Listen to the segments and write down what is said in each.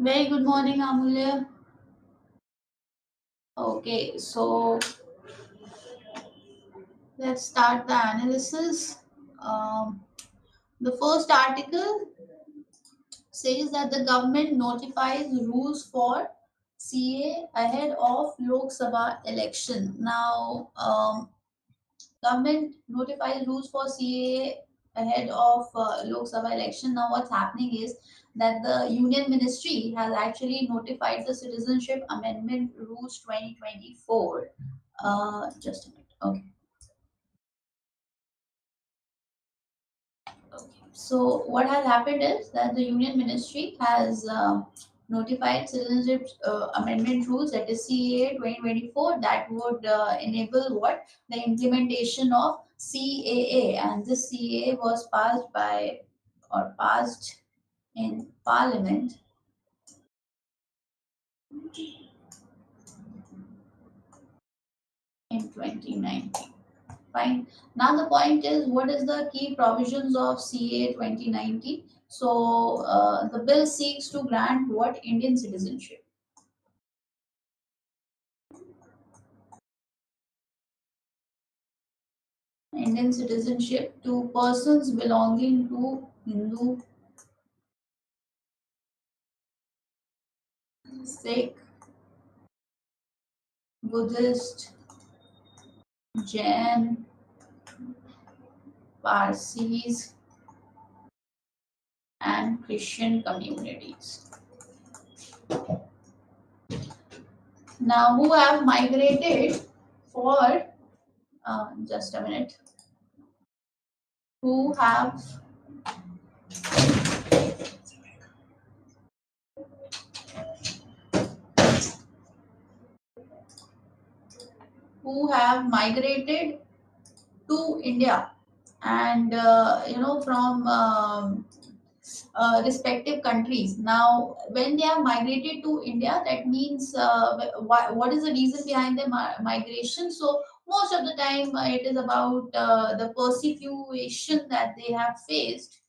Very good morning, Amulya. Okay, so let's start the analysis. Um, the first article says that the government notifies rules for CA ahead of Lok Sabha election. Now, government notifies rules for CA ahead of Lok Sabha election. Now, what's happening is that the Union Ministry has actually notified the Citizenship Amendment Rules 2024. Just a minute. Okay. So what has happened is that the Union Ministry has notified Citizenship Amendment Rules, that is CAA 2024, that would enable what the implementation of CAA, and this CAA was passed in Parliament in 2019. Fine. Now the point is, what is the key provisions of CA 2019? So the bill seeks to grant what Indian citizenship. Indian citizenship to persons belonging to Hindu, Sikh, Buddhist, Jain, Parsis, and Christian communities. Now, who have migrated for just a minute? Who have migrated to India, and from respective countries. Now, when they are migrated to India, that means what is the reason behind the migration? So most of the time, it is about the persecution that they have faced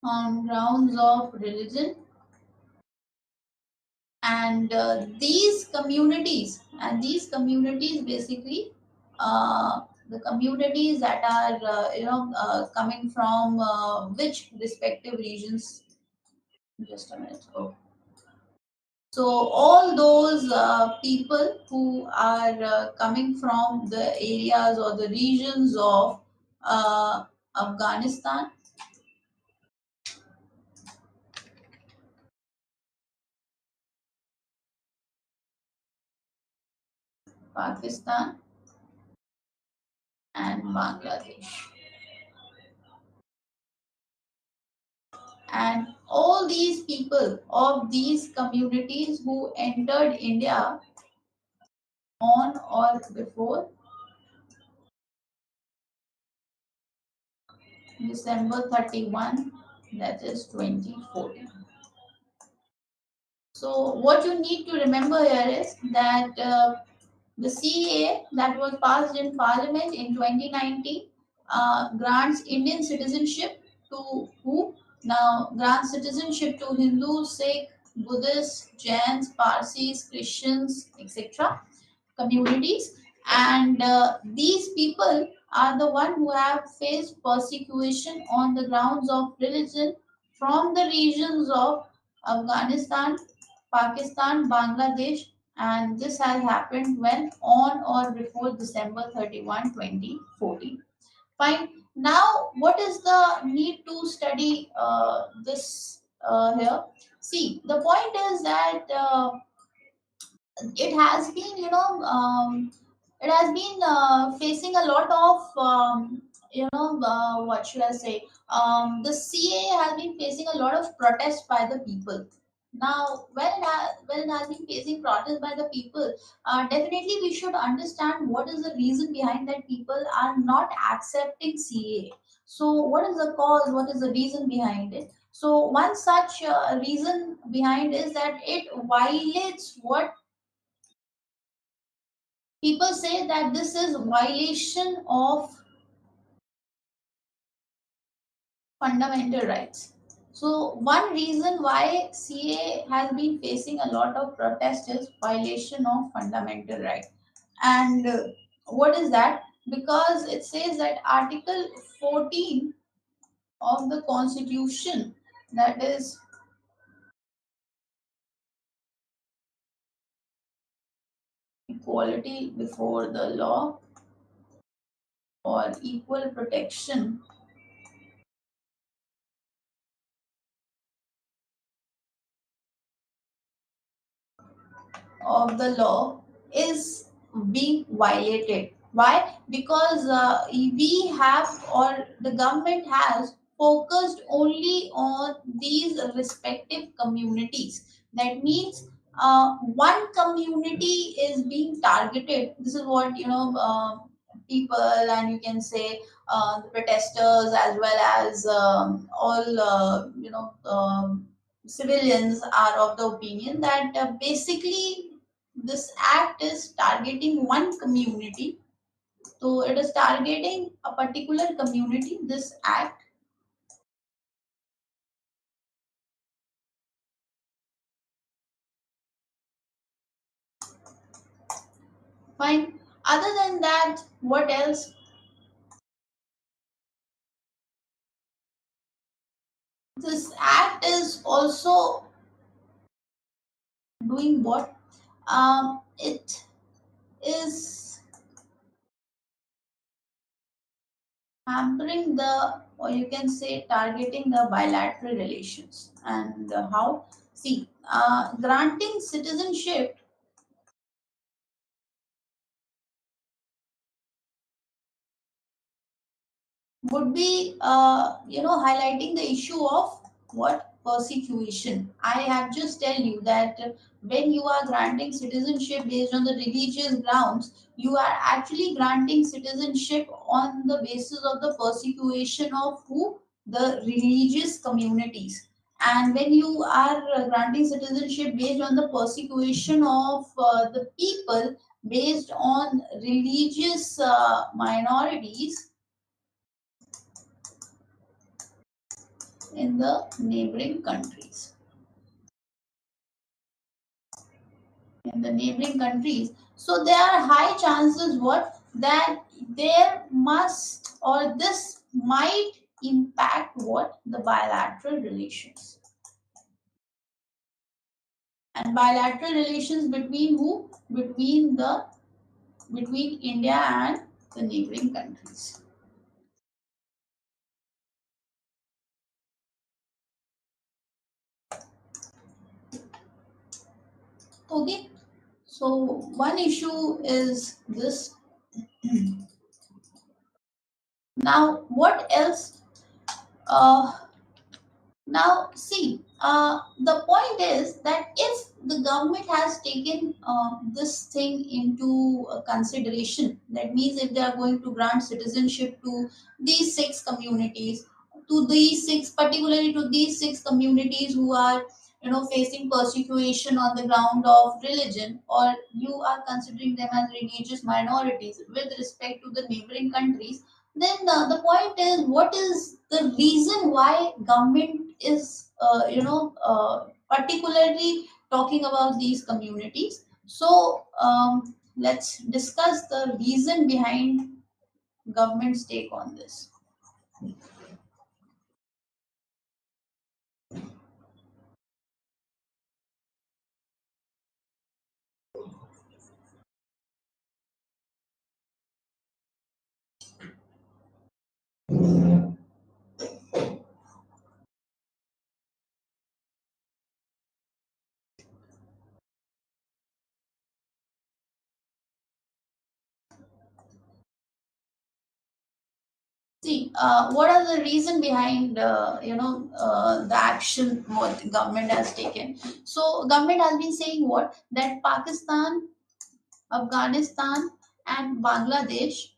on grounds of religion, and these communities basically, the communities that are coming from which respective regions. Just a minute. Oh. So all those people who are coming from the areas or the regions of Afghanistan, Pakistan, and Bangladesh, and all these people of these communities who entered India on or before December 31, that is 2014. So what you need to remember here is that the CA that was passed in Parliament in 2019 grants Indian citizenship to who? Now, grants citizenship to Hindus, Sikh, Buddhists, Jains, Parsis, Christians, etc. communities, and these people are the one who have faced persecution on the grounds of religion from the regions of Afghanistan, Pakistan, Bangladesh, and this has happened when on or before December 31, 2014. Fine. Now, what is the need to study this here? See, the point is that it has been, it has been facing a lot of, what should I say? The CA has been facing a lot of protest by the people. Now, when it has been facing protest by the people, definitely we should understand what is the reason behind that people are not accepting CA. So, what is the cause? What is the reason behind it? So, one such reason behind is that it violates what people say, that this is violation of fundamental rights. So one reason why CA has been facing a lot of protest is violation of fundamental right. And what is that? Because it says that Article 14 of the Constitution, that is equality before the law or equal protection of the law, is being violated. Why? Because we have, or the government has focused only on these respective communities. That means one community is being targeted. This is what, people, and you can say the protesters, as well as all civilians are of the opinion that basically this act is targeting one community. So it is targeting a particular community, this act. Fine. Other than that, what else? This act is also doing what? It is hampering the, or you can say targeting the bilateral relations. And how? See, granting citizenship would be highlighting the issue of what? Persecution. I have just tell you that when you are granting citizenship based on the religious grounds, you are actually granting citizenship on the basis of the persecution of who? The religious communities. And when you are granting citizenship based on the persecution of the people based on religious minorities in the neighboring countries. In the neighboring countries. So there are high chances what? That there must, or this might impact what? The bilateral relations. And bilateral relations between who? Between India and the neighboring countries. Okay. So one issue is this. Now what else? Now, see, the point is that if the government has taken this thing into consideration, that means if they are going to grant citizenship to these six communities, particularly to these six communities who are, facing persecution on the ground of religion, or you are considering them as religious minorities with respect to the neighboring countries, then the point is, what is the reason why government is particularly talking about these communities? So let's discuss the reason behind government's take on this. See, what are the reason behind the action what the government has taken? So government has been saying what? That Pakistan, Afghanistan, and Bangladesh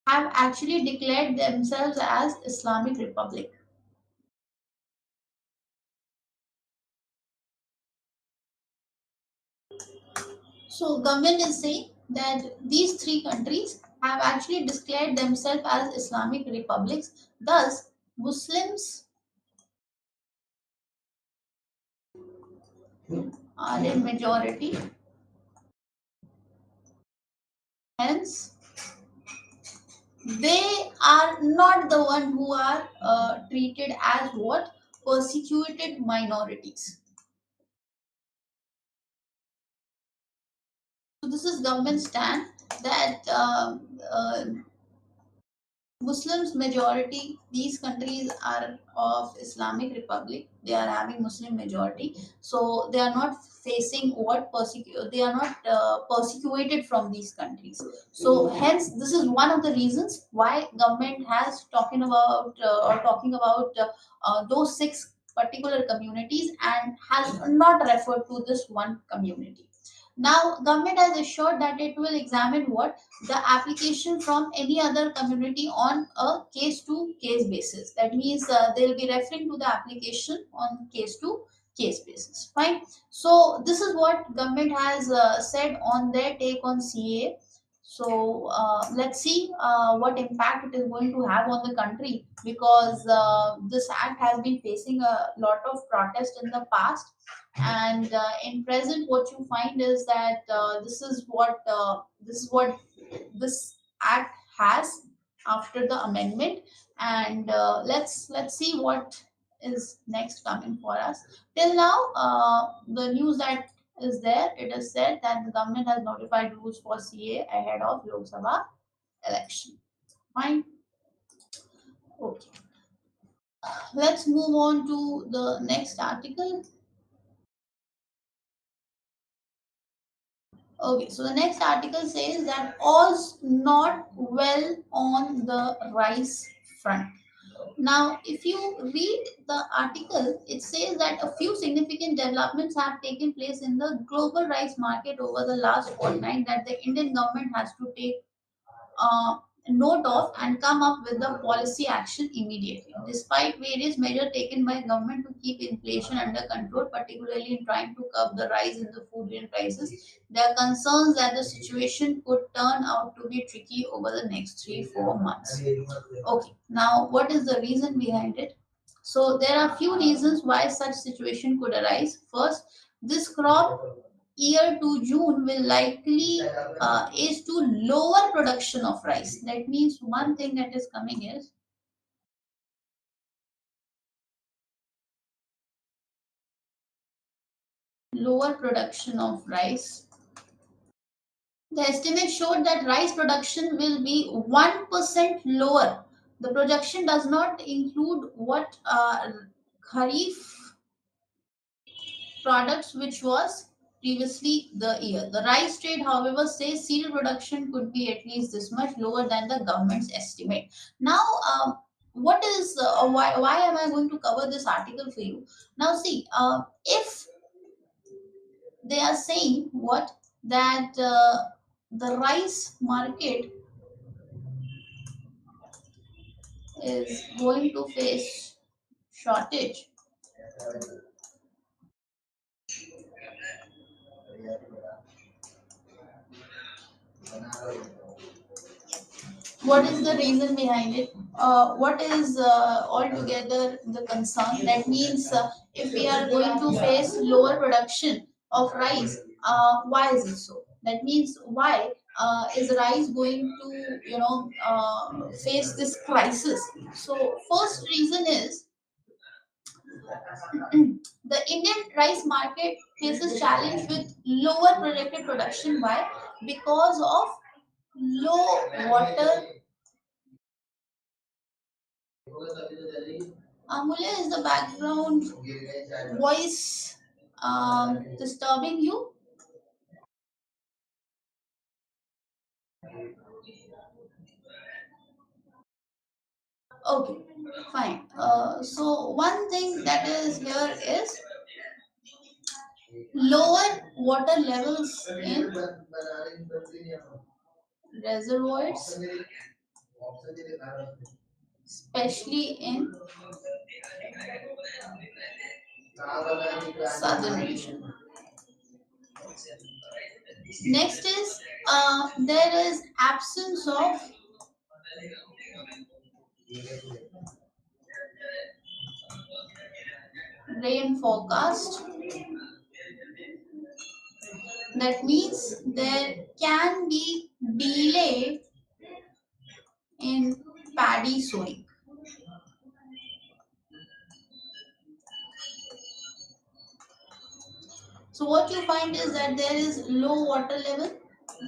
have actually declared themselves as Islamic Republic. So government is saying that these three countries have actually declared themselves as Islamic republics. Thus, Muslims are in majority, hence they are not the one who are treated as what, persecuted minorities. So this is government stand that Muslims majority, these countries are of Islamic Republic. They are having Muslim majority, so they are not facing what persecute. They are not persecuted from these countries. So hence, this is one of the reasons why government has talking about those six particular communities and has not referred to this one community. Now, government has assured that it will examine what, the application from any other community on a case to case basis. That means they'll be referring to the application on case to case basis. Fine. So this is what government has said on their take on CA. So let's see what impact it is going to have on the country, because this act has been facing a lot of protest in the past, and in present what you find is that this is what this act has after the amendment. And let's see what is next coming for us. Till now, the news that is there, it is said that the government has notified rules for CA ahead of Lok Sabha election. Fine. Okay, let's move on to the next article. Okay, so the next article says that all's not well on the rice front. Now, if you read the article, it says that a few significant developments have taken place in the global rice market over the last fortnight that the Indian government has to take uh, note of and come up with the policy action immediately. Despite various measures taken by government to keep inflation under control, particularly in trying to curb the rise in the food grain prices, there are concerns that the situation could turn out to be tricky over the next 3-4 months. Okay, now what is the reason behind it? So there are few reasons why such situation could arise. First, this crop year to June will likely is to lower production of rice. That means one thing that is coming is lower production of rice. The estimate showed that rice production will be 1% lower. The projection does not include what Kharif products, which was previously the year. The rice trade, however, says cereal production could be at least this much lower than the government's estimate. Now, what is why am I going to cover this article for you? Now, see, if they are saying what, that the rice market is going to face shortage. What is the reason behind it? What is altogether the concern? That means if we are going to face lower production of rice, why is it so? That means why is rice going to face this crisis? So first reason is the Indian rice market faces challenge with lower projected production. Why? Because of low water. Amulya, is the background voice disturbing you? Okay, fine. So one thing that is here is lower water levels in reservoirs, especially in southern region. Next is there is absence of rain forecast. That means there can be delay in paddy sowing. So what you find is that there is low water level.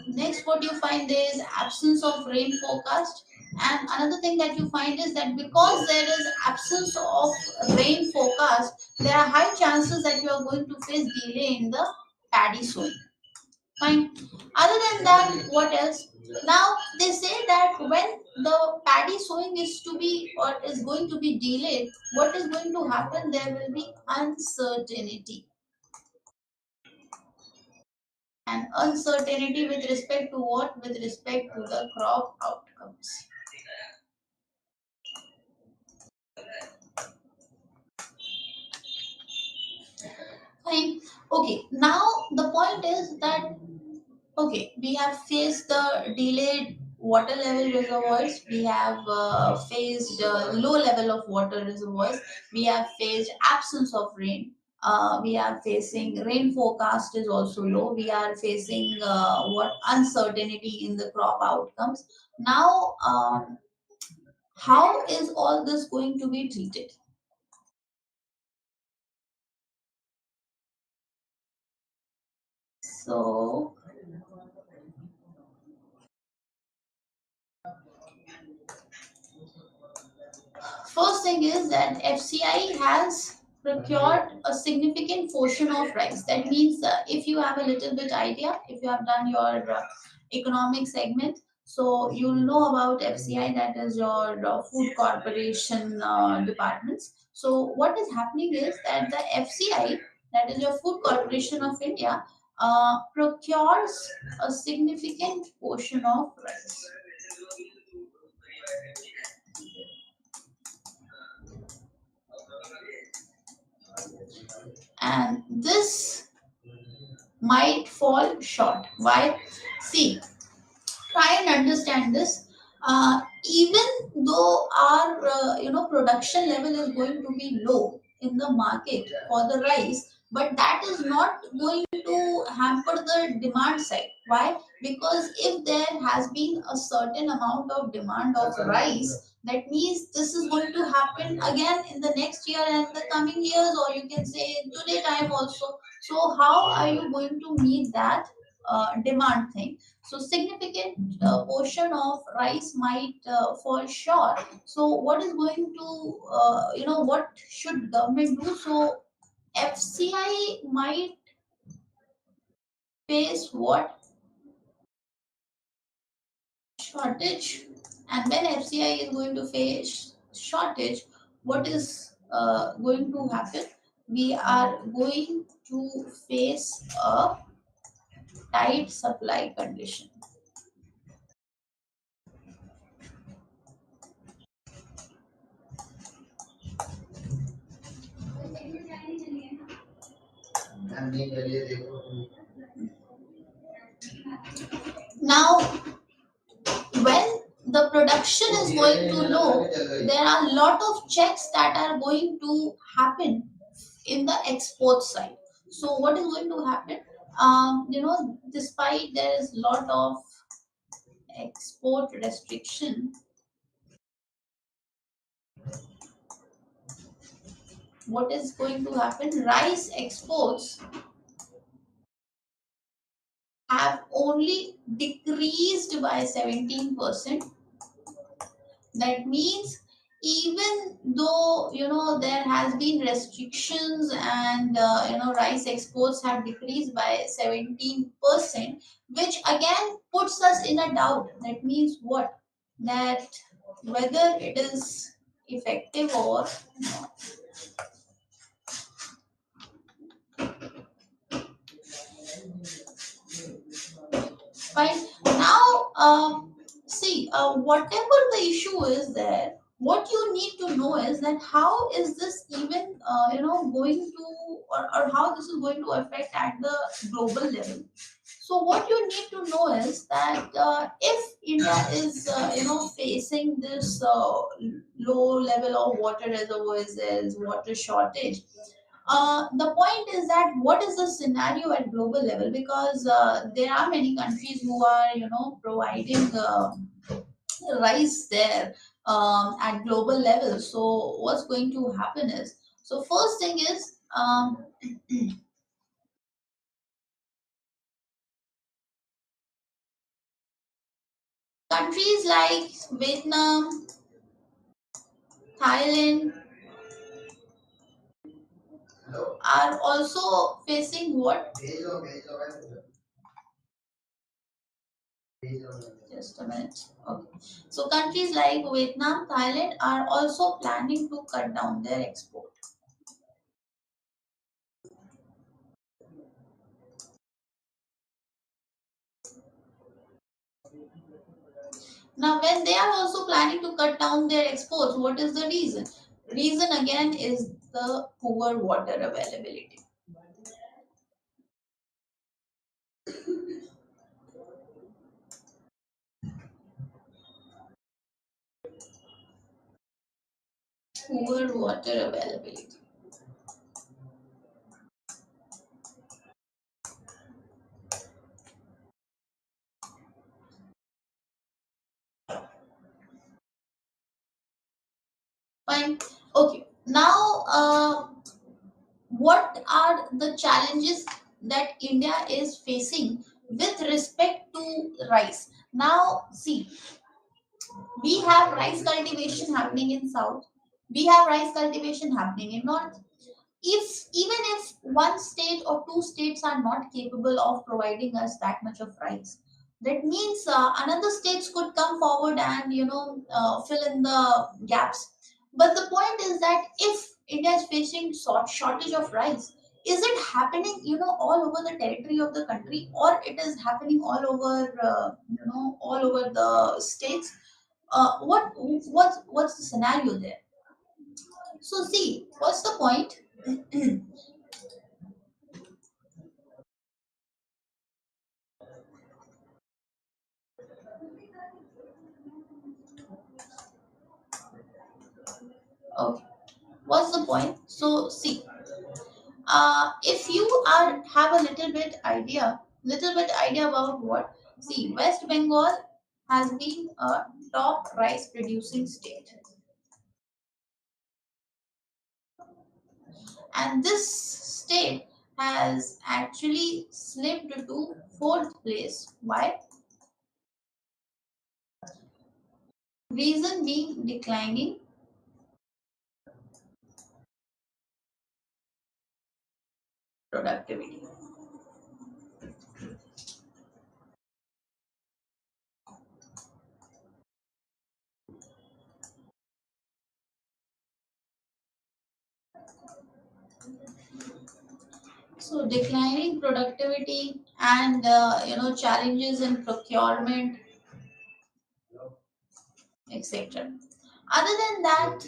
Next, what you find, there is absence of rain forecast. And another thing that you find is that because there is absence of rain forecast, there are high chances that you are going to face delay in the paddy sowing. Fine. Other than that, what else? Now they say that when the paddy sowing is to be or is going to be delayed, what is going to happen? There will be uncertainty. And uncertainty with respect to what? With respect to the crop outcomes. Fine. Okay. Now the point is that okay, we have faced the delayed water level reservoirs. We have faced low level of water reservoirs. We have faced absence of rain. We are facing rain forecast is also low. We are facing what uncertainty in the crop outcomes. Now, how is all this going to be treated? So, first thing is that FCI has procured a significant portion of rice. That means if you have a little bit idea, if you have done your economic segment, so you'll know about FCI, that is your food corporation departments. So what is happening is that the FCI, that is your Food Corporation of India, procures a significant portion of rice. And this might fall short. Why? See, try and understand this. Even though our production level is going to be low in the market for the rice, but that is not going to hamper the demand side. Why? Because if there has been a certain amount of demand of rice, that means this is going to happen again in the next year and the coming years, or you can say today time also. So how are you going to meet that demand thing? So significant portion of rice might fall short. So what is going to what should government do? So FCI might face what? Shortage. And when FCI is going to face shortage, what is going to happen? We are going to face a tight supply condition. Now, when the production is going to low, there are a lot of checks that are going to happen in the export side. So what is going to happen? Despite there is lot of export restriction, what is going to happen? Rice exports have only decreased by 17%. That means even though there has been restrictions and rice exports have decreased by 17%, which again puts us in a doubt. That means what? That whether it is effective or not. Fine. Now, see, whatever the issue is there, what you need to know is that how is this even, going to, or how this is going to affect at the global level. So what you need to know is that if India is, facing this low level of water reservoirs, there is water shortage. The point is that what is the scenario at global level, because there are many countries who are providing rice there at global level. So what's going to happen is, so first thing is, countries like Vietnam, Thailand are also facing what? Just a minute. Okay. So countries like Vietnam, Thailand are also planning to cut down their export. Now, when they are also planning to cut down their exports, what is the reason? Reason again is the poor water availability. Poor water availability. Fine. Okay. Now, what are the challenges that India is facing with respect to rice? Now, see, we have rice cultivation happening in south, we have rice cultivation happening in north. If even if one state or two states are not capable of providing us that much of rice, that means another states could come forward and fill in the gaps. But the point is that if India is facing shortage of rice, is it happening all over the territory of the country, or it is happening all over all over the states? What's the scenario there? So see, what's the point? Okay, what's the point? So see, if you are have a little bit idea about what, see, West Bengal has been a top rice producing state, and this state has actually slipped to fourth place. Why? Reason being declining productivity. So declining productivity and challenges in procurement, etc. Other than that,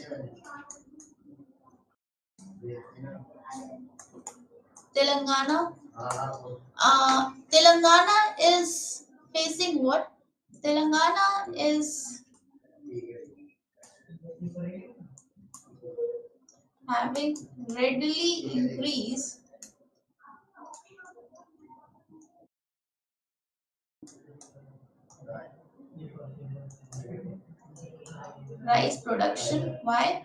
Telangana, Telangana is facing what? Telangana is having readily increased rice production. Why?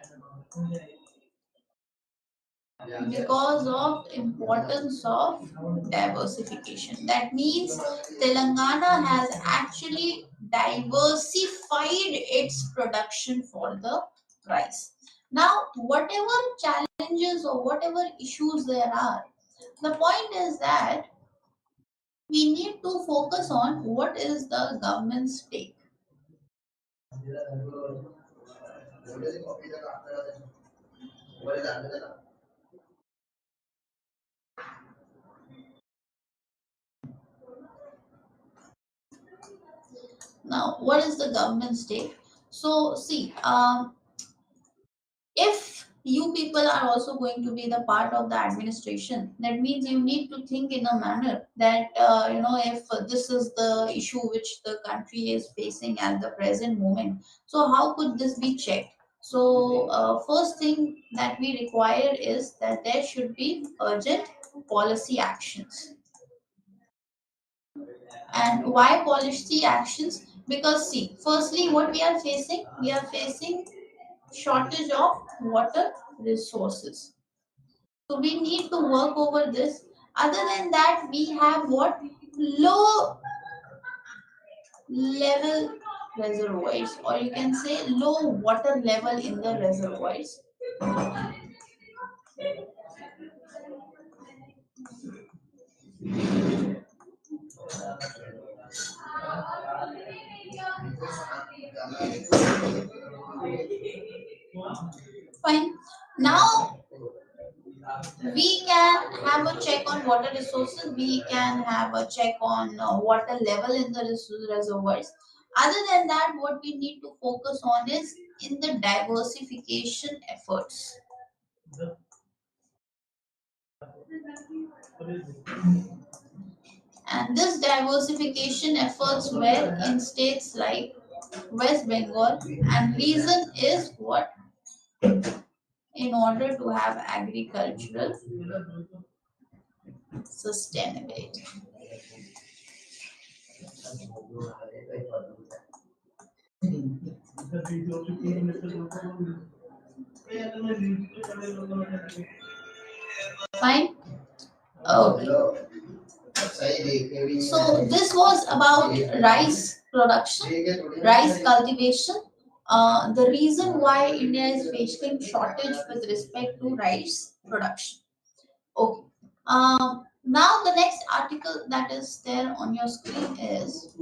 Because of importance of diversification. That means Telangana has actually diversified its production for the rice. Now, whatever challenges or whatever issues there are, the point is that we need to focus on what is the government's take. Now, what is the government's take? So, see, if you people are also going to be the part of the administration, that means you need to think in a manner that if this is the issue which the country is facing at the present moment, so how could this be checked? So, first thing that we require is that there should be urgent policy actions. And why policy actions? Because see, firstly, what we are facing shortage of water resources. So we need to work over this. Other than that, we have what? Low level reservoirs, or you can say low water level in the reservoirs. Fine. Now we can have a check on water resources. We can have a check on water level in the reservoirs. Other than that, what we need to focus on is in the diversification efforts. And this diversification efforts were in states like West Bengal, and reason is what? In order to have agricultural sustainability. Fine. Okay. So this was about rice production, rice cultivation. The reason why India is facing shortage with respect to rice production. Okay. Now the next article that is there on your screen is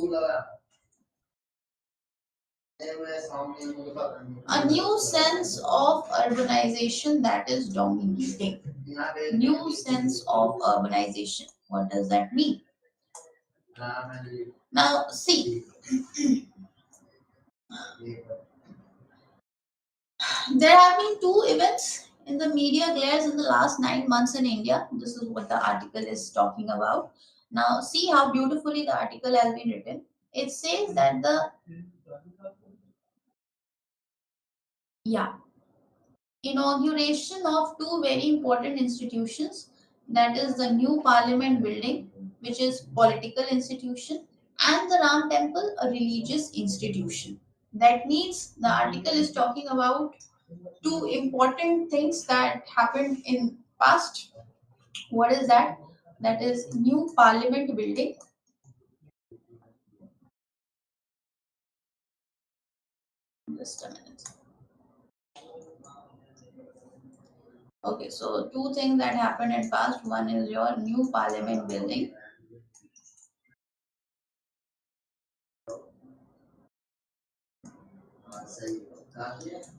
a new sense of urbanization that is dominating. New sense of urbanization. What does that mean? Now, see, there have been two events in the media glares in the last 9 months in India. This is what the article is talking about. Now, see how beautifully the article has been written. It says that the yeah inauguration of two very important institutions, that is the new Parliament building, which is political institution, and the Ram Temple, a religious institution. That means the article is talking about two important things that happened in past. What is that? That is new Parliament building. Just a minute. Okay, so two things that happened in past. One is your new Parliament building,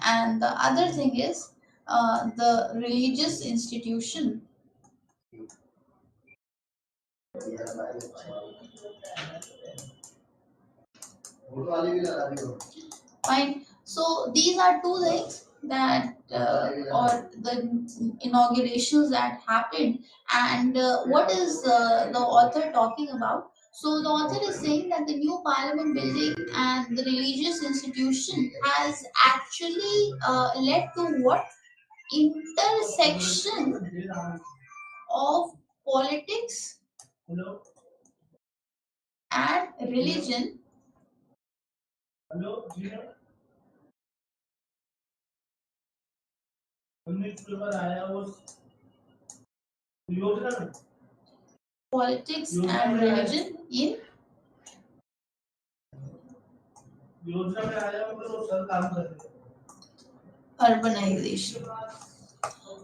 and the other thing is the religious institution. Fine. So these are two things that, or the inaugurations that happened, and what is the author talking about? So the author is saying that the new Parliament building and the religious institution has actually led to what? Intersection of politics and religion. Politics and religion in urbanization.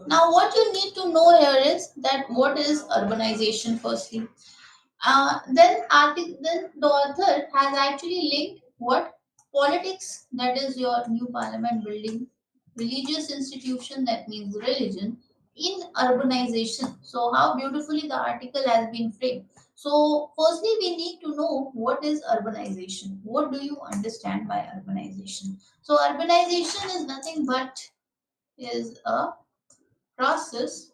Now, what you need to know here is that what is urbanization firstly. Then the author has actually linked what? Politics, that is your new Parliament building, religious institution, that means religion, in urbanization. So how beautifully the article has been framed. So firstly, we need to know what is urbanization. What do you understand by urbanization? So urbanization is nothing but is a process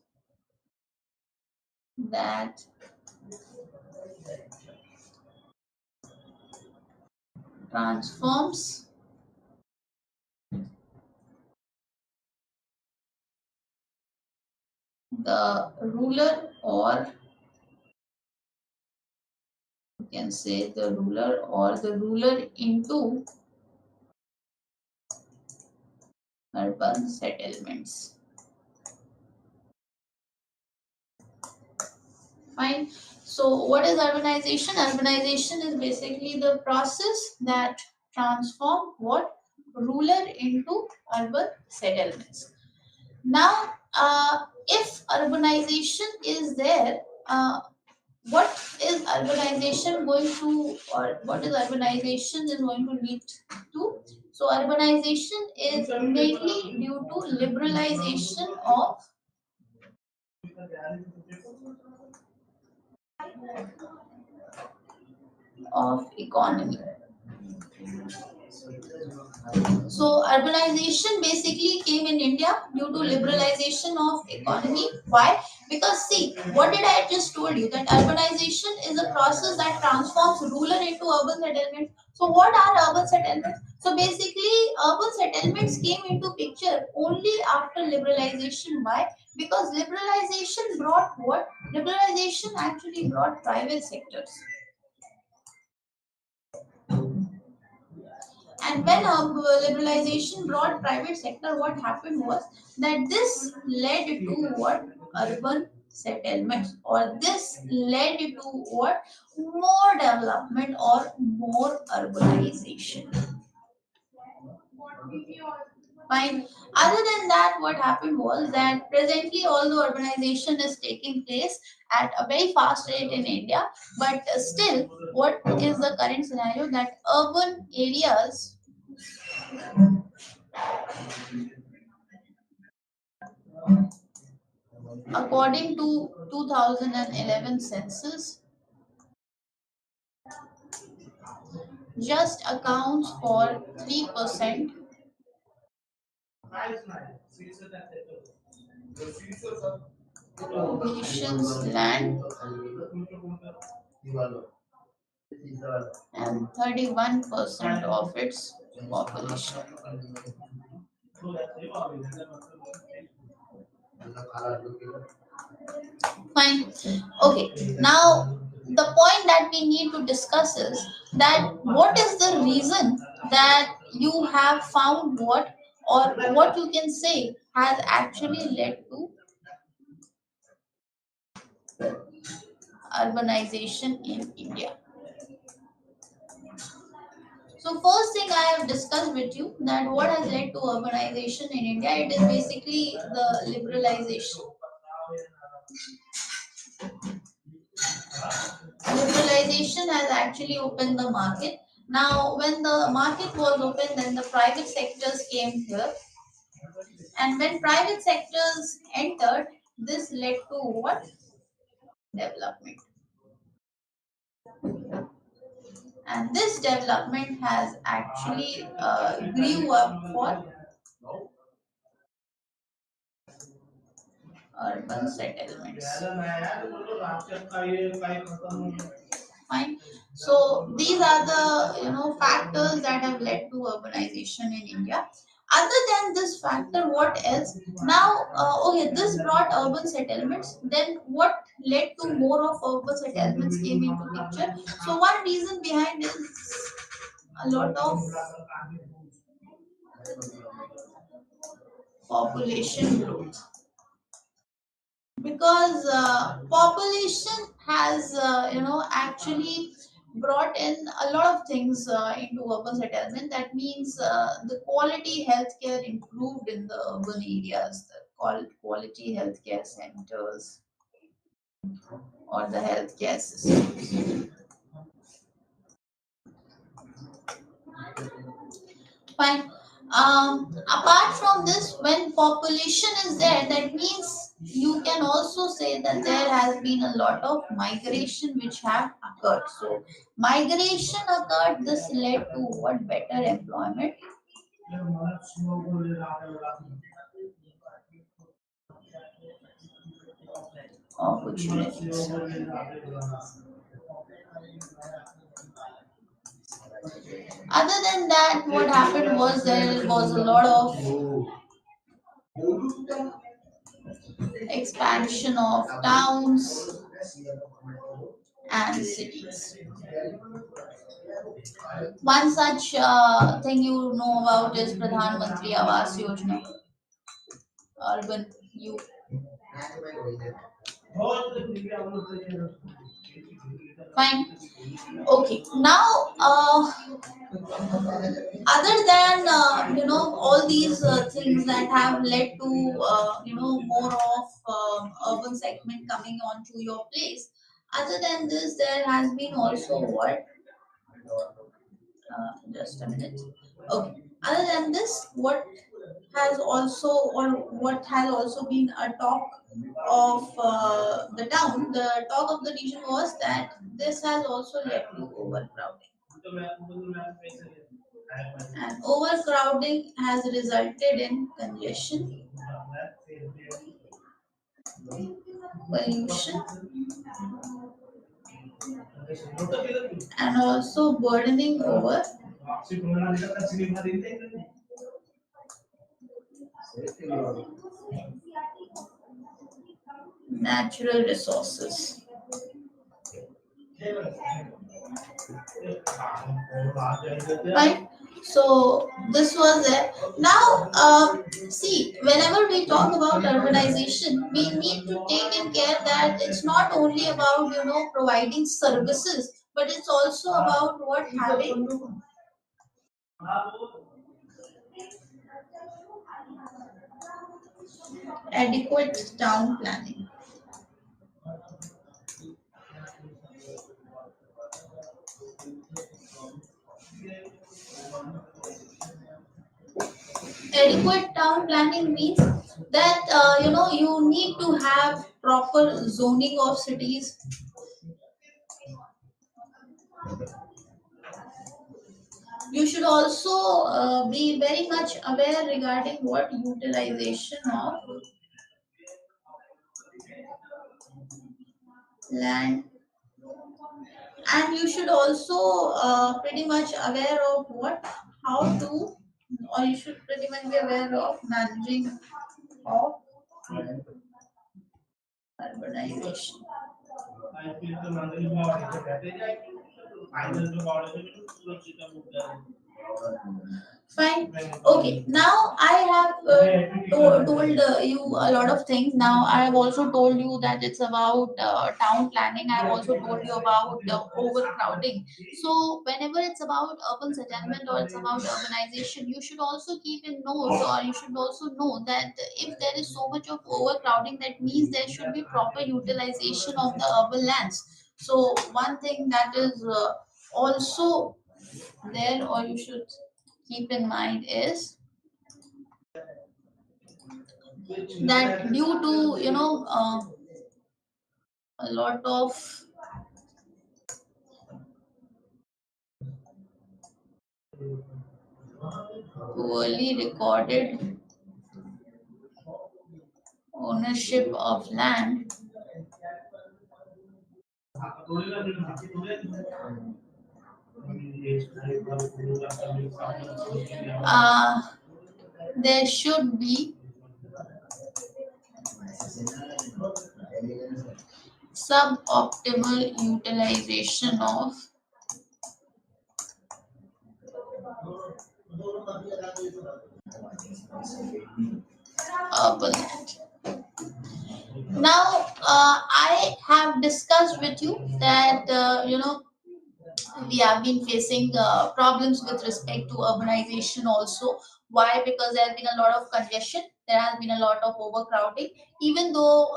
that transforms the ruler, or you can say the ruler or the ruler into urban settlements. Fine. So, what is urbanization? Urbanization is basically the process that transform what rural into urban settlements. Now, if urbanization is there, what is urbanization going to, or what is urbanization is going to lead to? So, urbanization is mainly due to liberalization of economy. So urbanization basically came in India due to liberalization of economy. Why? Because see, what did I just told you, that urbanization is a process that transforms rural into urban settlements. So what are urban settlements? So basically, urban settlements came into picture only after liberalization. Why? Because liberalization brought what? Liberalization actually brought private sectors. And when liberalization brought private sector, what happened was that this led to what? Urban settlements, or this led to what? More development or more urbanization. Fine. Other than that, what happened was that presently, although urbanization is taking place at a very fast rate in India, but still, what is the current scenario? That urban areas, according to 2011 census, just accounts for 3% of nation's land and 31% of its population. Fine. Okay. Now, the point that we need to discuss is that what is the reason that you have found what, or what you can say has actually led to urbanization in India. So first thing I have discussed with you, that what has led to urbanization in India, it is basically the liberalization. Liberalization has actually opened the market. Now, when the market was open, then the private sectors came here, and when private sectors entered, this led to what? Development. And this development has actually grew up for urban settlements. Fine. So these are the factors that have led to urbanization in India. Other than this factor, what else? Now, okay, this brought urban settlements. Then what led to more of urban settlements came into picture? So one reason behind is a lot of population growth, because population has actually brought in a lot of things into urban settlement. That means the quality healthcare improved in the urban areas, the quality healthcare centers or the healthcare systems. Fine. Apart from this, when population is there, that means you can also say that there has been a lot of migration which have occurred. So migration occurred. This led to what? Better employment opportunities. Other than that, what happened was there was a lot of expansion of towns and cities. One such thing you know about is Pradhan Mantri Awas Yojna, urban youth. Fine. Okay. Now, other than all these things that have led to more of urban segment coming onto your place. Other than this, there has been also what? Just a minute. Okay. Other than this, what has also been a talk of the town, the talk of the region was that this has also led to overcrowding. And overcrowding has resulted in congestion, pollution, and also burdening over natural resources. Right? So this was it. Now, see, whenever we talk about urbanization, we need to take in care that it's not only about providing services, but it's also about what having adequate town planning. Adequate town planning means that you need to have proper zoning of cities. You should also be very much aware regarding what utilization of land, and you should also pretty much aware of what how to, or you should pretty much be aware of managing of urbanization. Fine. Okay. Now I have told you a lot of things. Now I have also told you that it's about town planning. I have also told you about overcrowding. So whenever it's about urban settlement or it's about urbanization, you should also keep in note, or you should also know that if there is so much of overcrowding, that means there should be proper utilization of the urban lands. So one thing that is also there, or you should keep in mind, is that due to a lot of poorly recorded ownership of land, uh, there should be suboptimal utilization of urban land. Now, I have discussed with you that we have been facing problems with respect to urbanization also. Why? Because there has been a lot of congestion, there has been a lot of overcrowding, even though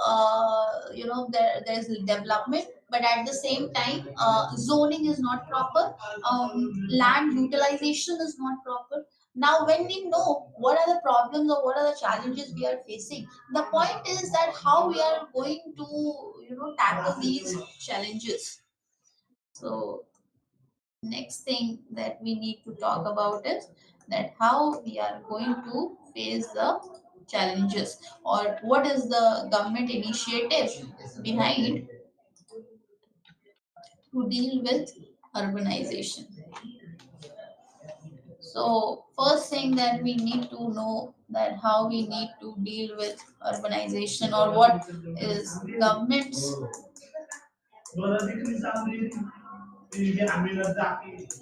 there's development, but at the same time zoning is not proper, land utilization is not proper. Now when we know what are the problems or what are the challenges we are facing, the point is that how we are going to tackle these challenges. So next thing that we need to talk about is that how we are going to face the challenges, or what is the government initiative behind to deal with urbanization. So first thing that we need to know that how we need to deal with urbanization, or what is government's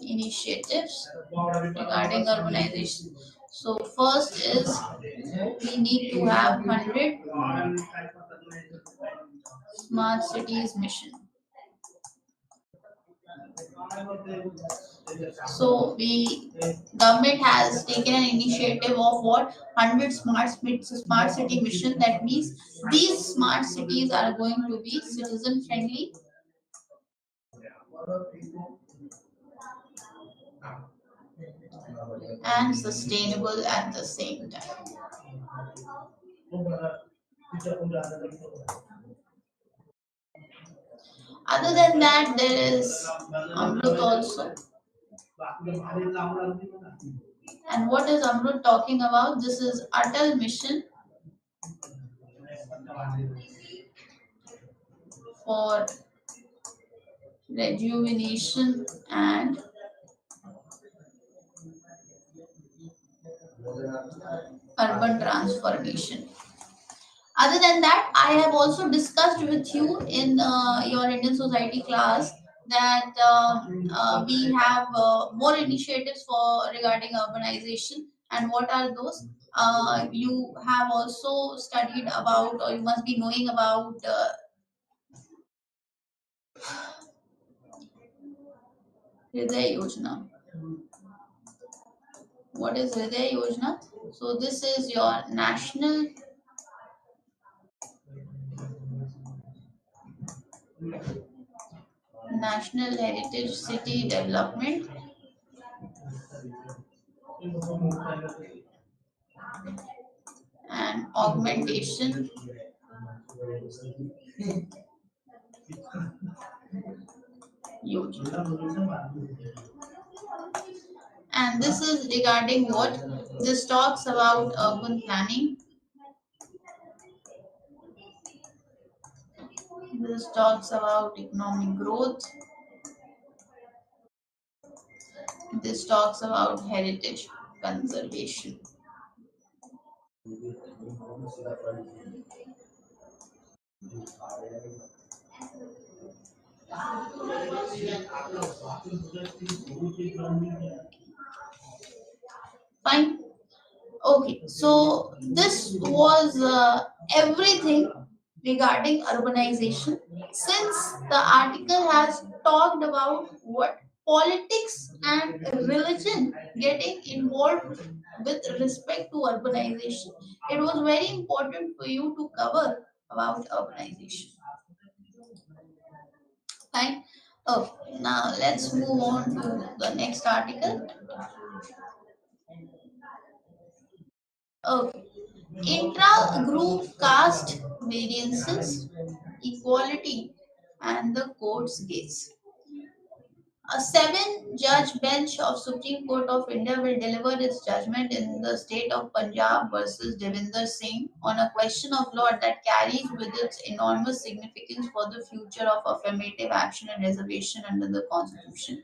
initiatives regarding urbanization. So first is we need to have 100 smart cities mission. So we government has taken an initiative of what 100 smart city mission. That means these smart cities are going to be citizen friendly and sustainable at the same time. Other than that, there is Amrut also. And what is Amrut talking about? This is Atal Mission for rejuvenation and urban transformation. Other than that, I have also discussed with you in your Indian society class that we have more initiatives for regarding urbanization. And what are those? You have also studied about, or you must be knowing about Hriday Yojna. What is Hriday Yojna? So this is your national heritage city development and augmentation Yojna. And this is regarding what? This talks about urban planning. This talks about economic growth. This talks about heritage conservation. Fine. Okay, so this was everything regarding urbanization. Since the article has talked about what politics and religion getting involved with respect to urbanization, it was very important for you to cover about urbanization. Fine. Okay, now let's move on to the next article. Okay. Intra-group caste variances, equality, and the court's case. A seven-judge bench of Supreme Court of India will deliver its judgment in the state of Punjab versus Devinder Singh on a question of law that carries with it enormous significance for the future of affirmative action and reservation under the Constitution.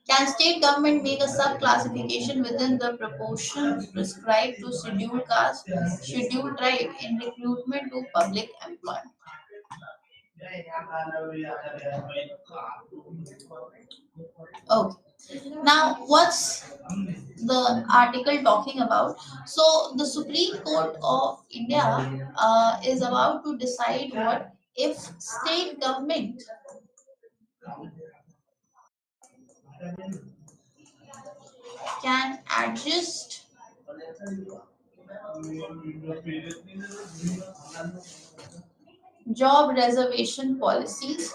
Can state government make a sub-classification within the proportion prescribed to scheduled caste, scheduled tribe in recruitment to public employment? Okay. Now, what's the article talking about? So, the Supreme Court of India is about to decide what if state government can adjust job reservation policies.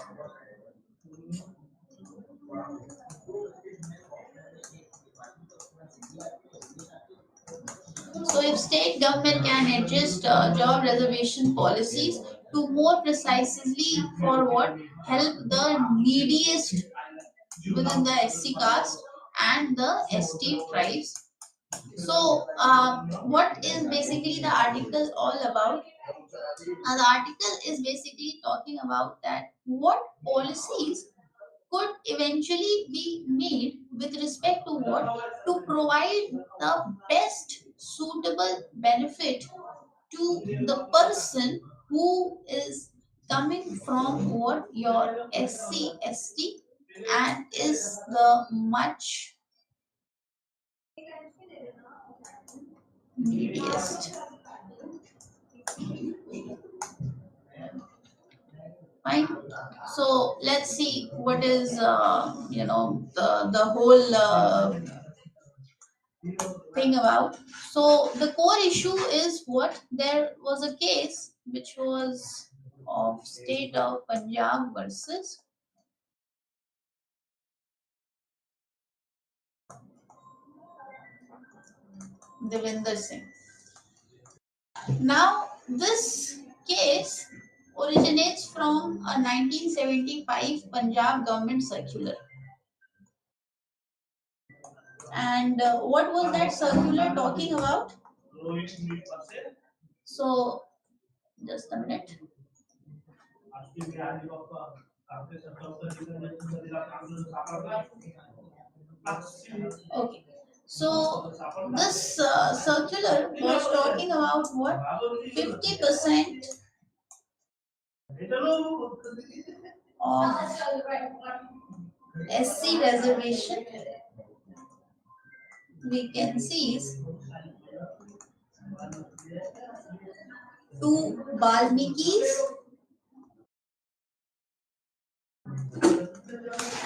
So, if state government can adjust job reservation policies to more precisely for what help the neediest within the SC caste and the esteemed tribes. So, what is basically the article all about? The article is basically talking about that what policies could eventually be made with respect to what? To provide the best suitable benefit to the person who is coming from what? Your SC, ST, and is the much neediest. Fine. So let's see what is the whole thing about. So the core issue is what? There was a case which was of state of Punjab versus Devinder Singh. Now this case originates from a 1975 Punjab government circular. And what was that circular talking about? So just a minute. Okay. So this circular was talking about what? 50% of SC reservation vacancies to Balmikis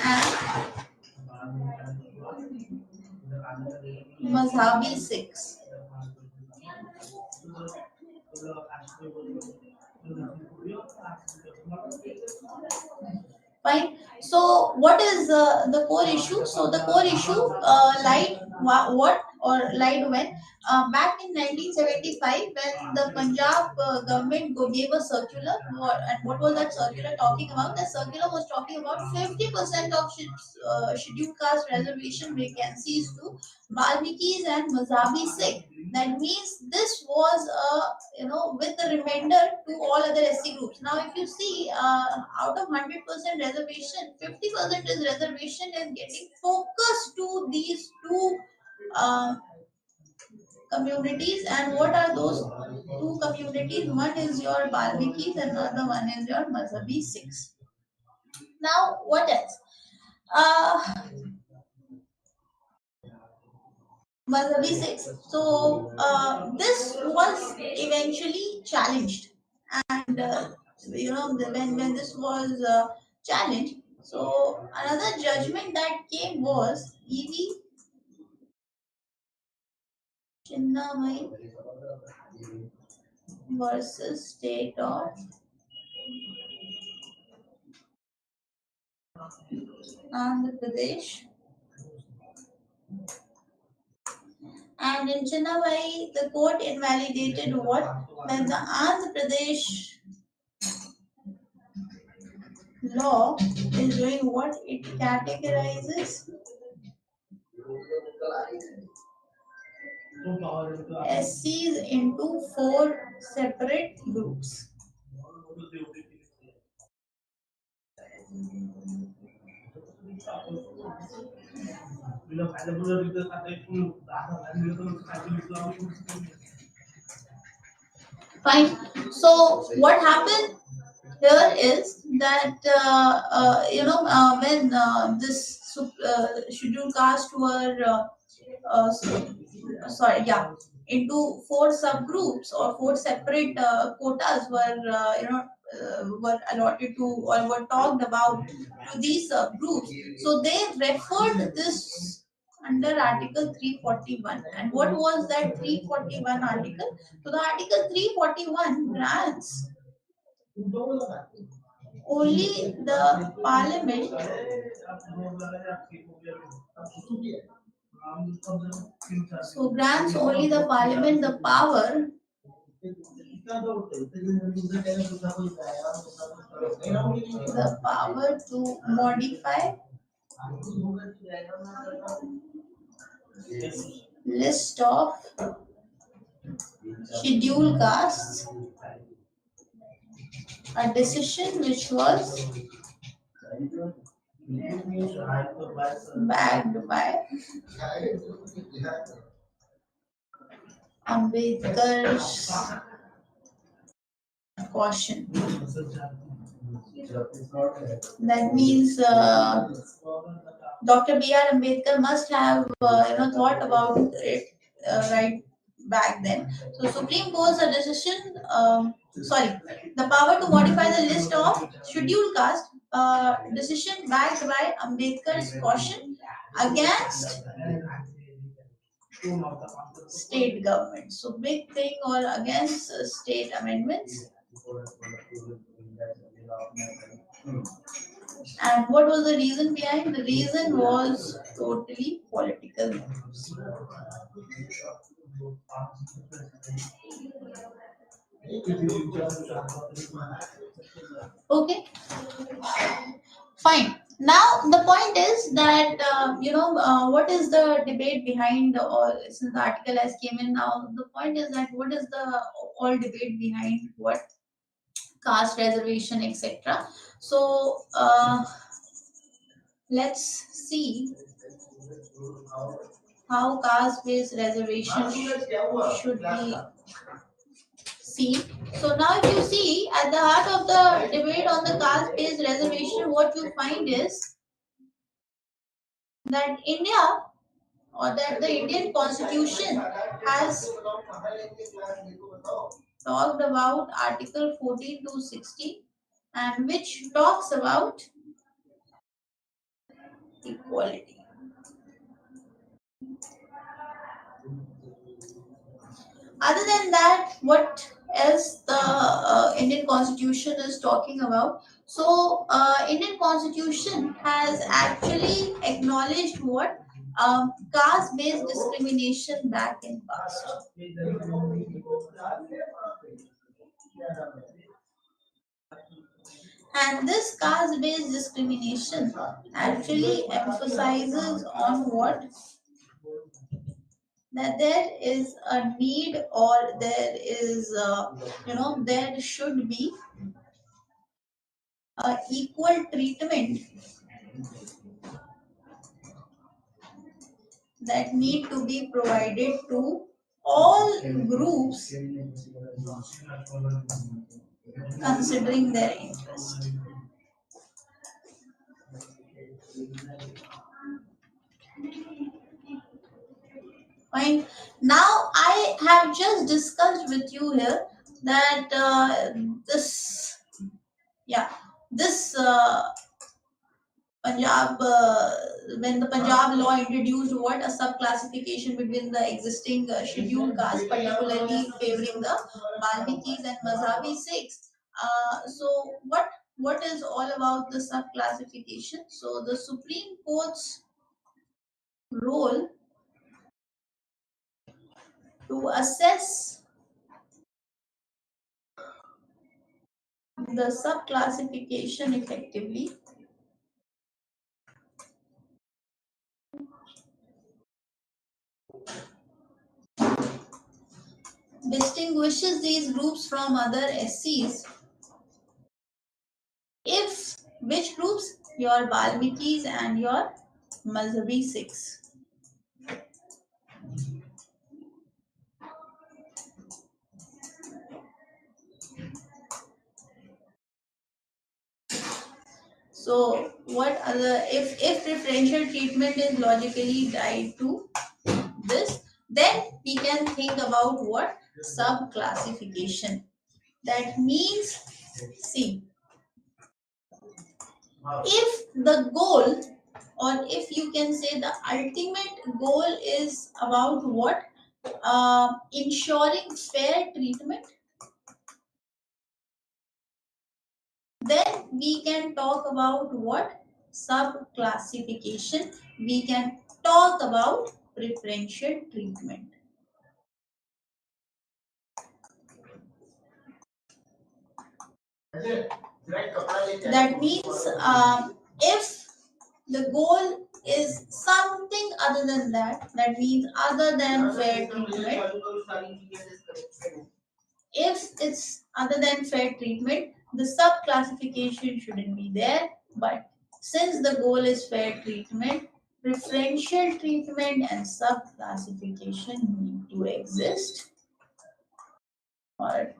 and Mazhabi Sikhs. Fine. So, what is the core issue? So, the core issue lied what or lied when back in 1975 when the Punjab government gave a circular. And what was that circular talking about? The circular was talking about 50% of scheduled caste reservation vacancies to Balmikis and Mazhabi Sikh. That means this was with the remainder to all other SC groups. Now, if you see, out of 100% reservation, 50% is reservation is getting focused to these two uh, communities. And what are those two communities? One is your Balmikis and another one is your Mazhabi Sikhs. Now, what else? Uh, Mazhabi Sikhs. So, this was eventually challenged. And when this was challenged, so another judgment that came was EV Chinnamai versus state of Andhra Pradesh. And in Chinnamai, the court invalidated what? When the Andhra Pradesh law is doing what? It categorizes SCs into four separate groups. Fine. So what happened here is that when this scheduled caste were sorry, yeah, into four subgroups or four separate quotas were allotted to or were talked about to these subgroups. So they referred this under Article 341. And what was that 341 article? So the Article 341 grants only the Parliament grants only the Parliament the power to modify list of scheduled castes, a decision which was backed by Ambedkar's caution. That means Dr. B.R. Ambedkar must have thought about it right back then. So Supreme Court's a decision. The power to modify the list of scheduled caste decision backed by Ambedkar's caution against state government. So big thing or against state amendments. And what was the reason behind? The reason was totally political. Okay, fine. Now the point is that what is the debate behind or since the article has came in now, the point is that what is the all debate behind what caste reservation etc. So let's see how caste based reservation should be seen. So now if you see at the heart of the debate on the caste based reservation, what you find is that India or that the Indian constitution has talked about Article 14 to 16 and which talks about equality. Other than that, what else the Indian constitution is talking about? So Indian constitution has actually acknowledged what caste based discrimination back in past. And this caste based discrimination actually emphasizes on what? That there is a need or there is, there should be equal treatment that need to be provided to all groups considering their interest. Fine. Now I have just discussed with you here that this Punjab, when the Punjab law introduced what a sub-classification between the existing scheduled caste, particularly favoring the Balmikis and Mazhabi Sikhs. So what is all about the sub-classification? So the Supreme Court's role to assess the sub-classification effectively distinguishes these groups from other SCs. If which groups? Your Balmikis and your Mazhabi Sikhs. So what other if preferential treatment is logically tied to this, then we can think about what sub classification. That means, see, if the goal or if you can say the ultimate goal is about what ensuring fair treatment, then we can talk about what sub classification, we can talk about preferential treatment. That means if the goal is something other than that, that means other than fair treatment, if it's other than fair treatment, the sub classification shouldn't be there, but Since the goal is fair treatment, preferential treatment and sub-classification need to exist, or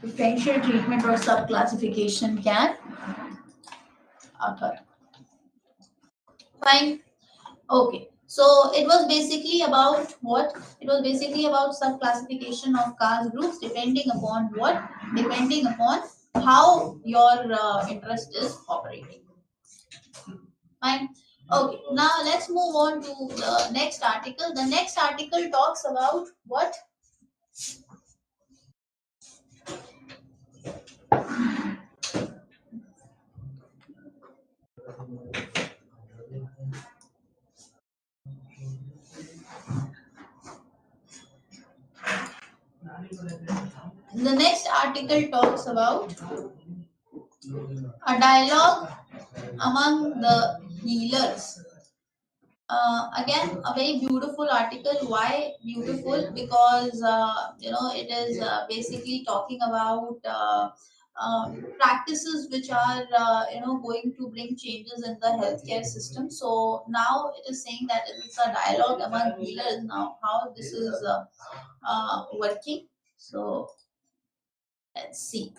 preferential treatment or sub-classification can occur. Fine. Okay. So it was basically about what? It was basically about sub-classification of caste groups depending upon what? Depending upon how your interest is operating. Fine. Okay. Now let's move on to the next article. The next article talks about what? The next article talks about a dialogue among the healers. Again, a very beautiful article. Why beautiful? Because it is basically talking about practices which are going to bring changes in the healthcare system. So now it is saying that it's a dialogue among healers. Now, how this is working? So let's see.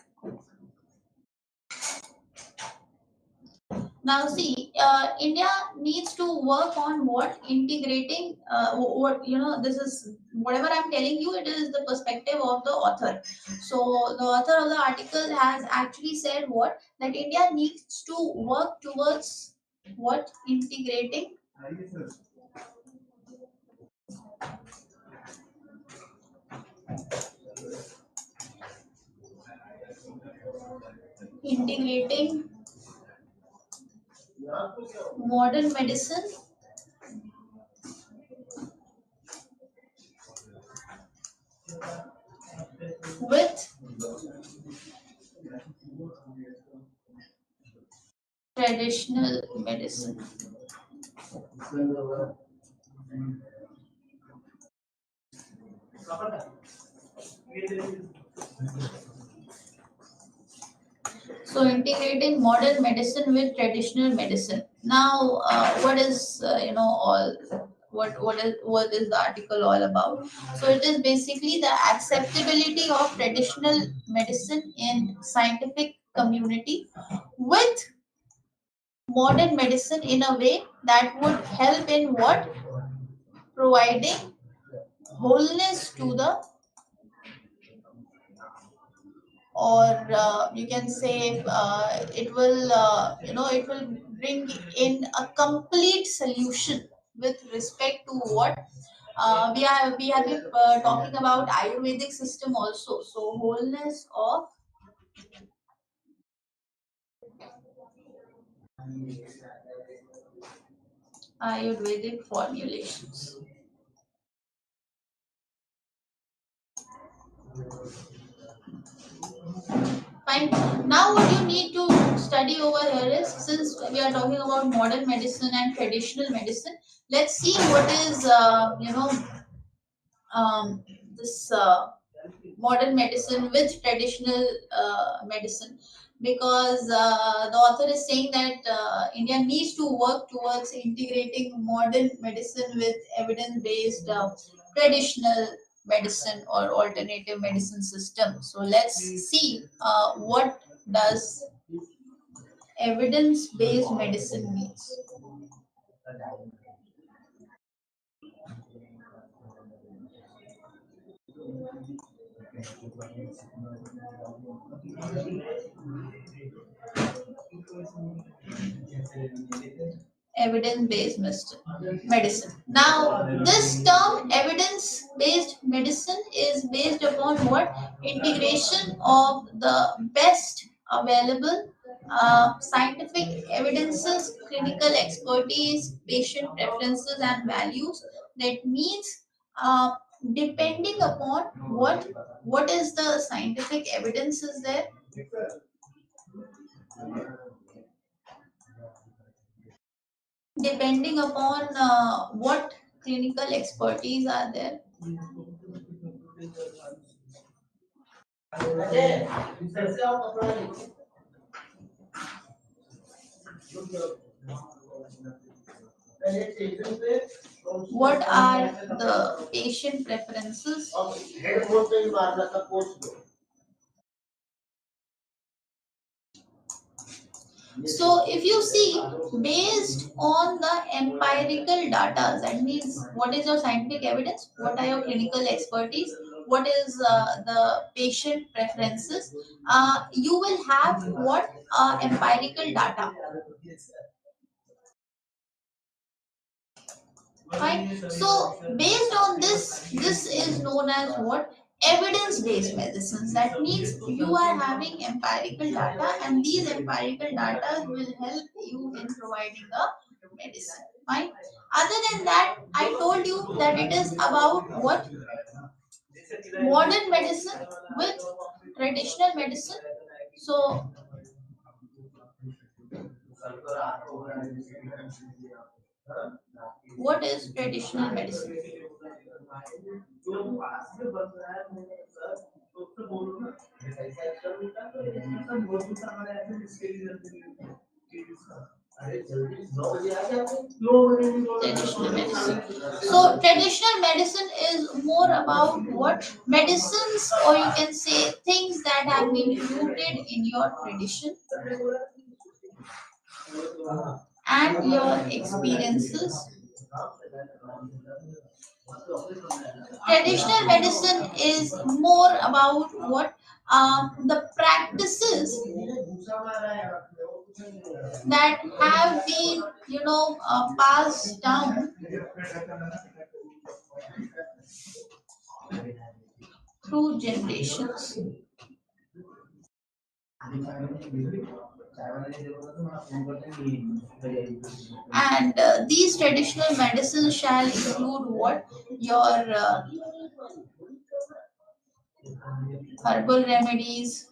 Now, see, India needs to work on what integrating. What this is whatever I'm telling you. It is the perspective of the author. So, the author of the article has actually said what that India needs to work towards what integrating integrating modern medicine with traditional medicine. So integrating modern medicine with traditional medicine. Now, what is all what is the article all about? So it is basically the acceptability of traditional medicine in scientific community with modern medicine in a way that would help in what providing wholeness to the, or you can say it will bring in a complete solution with respect to what we have been talking about ayurvedic system also. So wholeness of ayurvedic formulations. Fine. Now what you need to study over here is, since we are talking about modern medicine and traditional medicine, let's see what is um, this modern medicine with traditional medicine, because the author is saying that India needs to work towards integrating modern medicine with evidence based traditional medicine or alternative medicine system. So let's see what does evidence based medicine means. Evidence based medicine. Now, this term evidence based medicine is based upon what? Integration of the best available scientific evidences, clinical expertise, patient preferences, and values. That means depending upon what is the scientific evidence is there, depending upon what clinical expertise are there. What are the patient preferences? So, if you see, based on the empirical data, that means what is your scientific evidence, what are your clinical expertise, what is the patient preferences, you will have what empirical data. Fine. So based on this, this is known as what? Evidence-based medicines. That means you are having empirical data, and these empirical data will help you in providing a medicine. Fine. Other than that, I told you that it is about what? Modern medicine with traditional medicine. So what is traditional medicine? Traditional medicine. So traditional medicine is more about what? Medicines, or you can say things that have been rooted in your tradition and your experiences. Traditional medicine is more about what? The practices that have been, passed down through generations. And these traditional medicines shall include what? Your herbal remedies,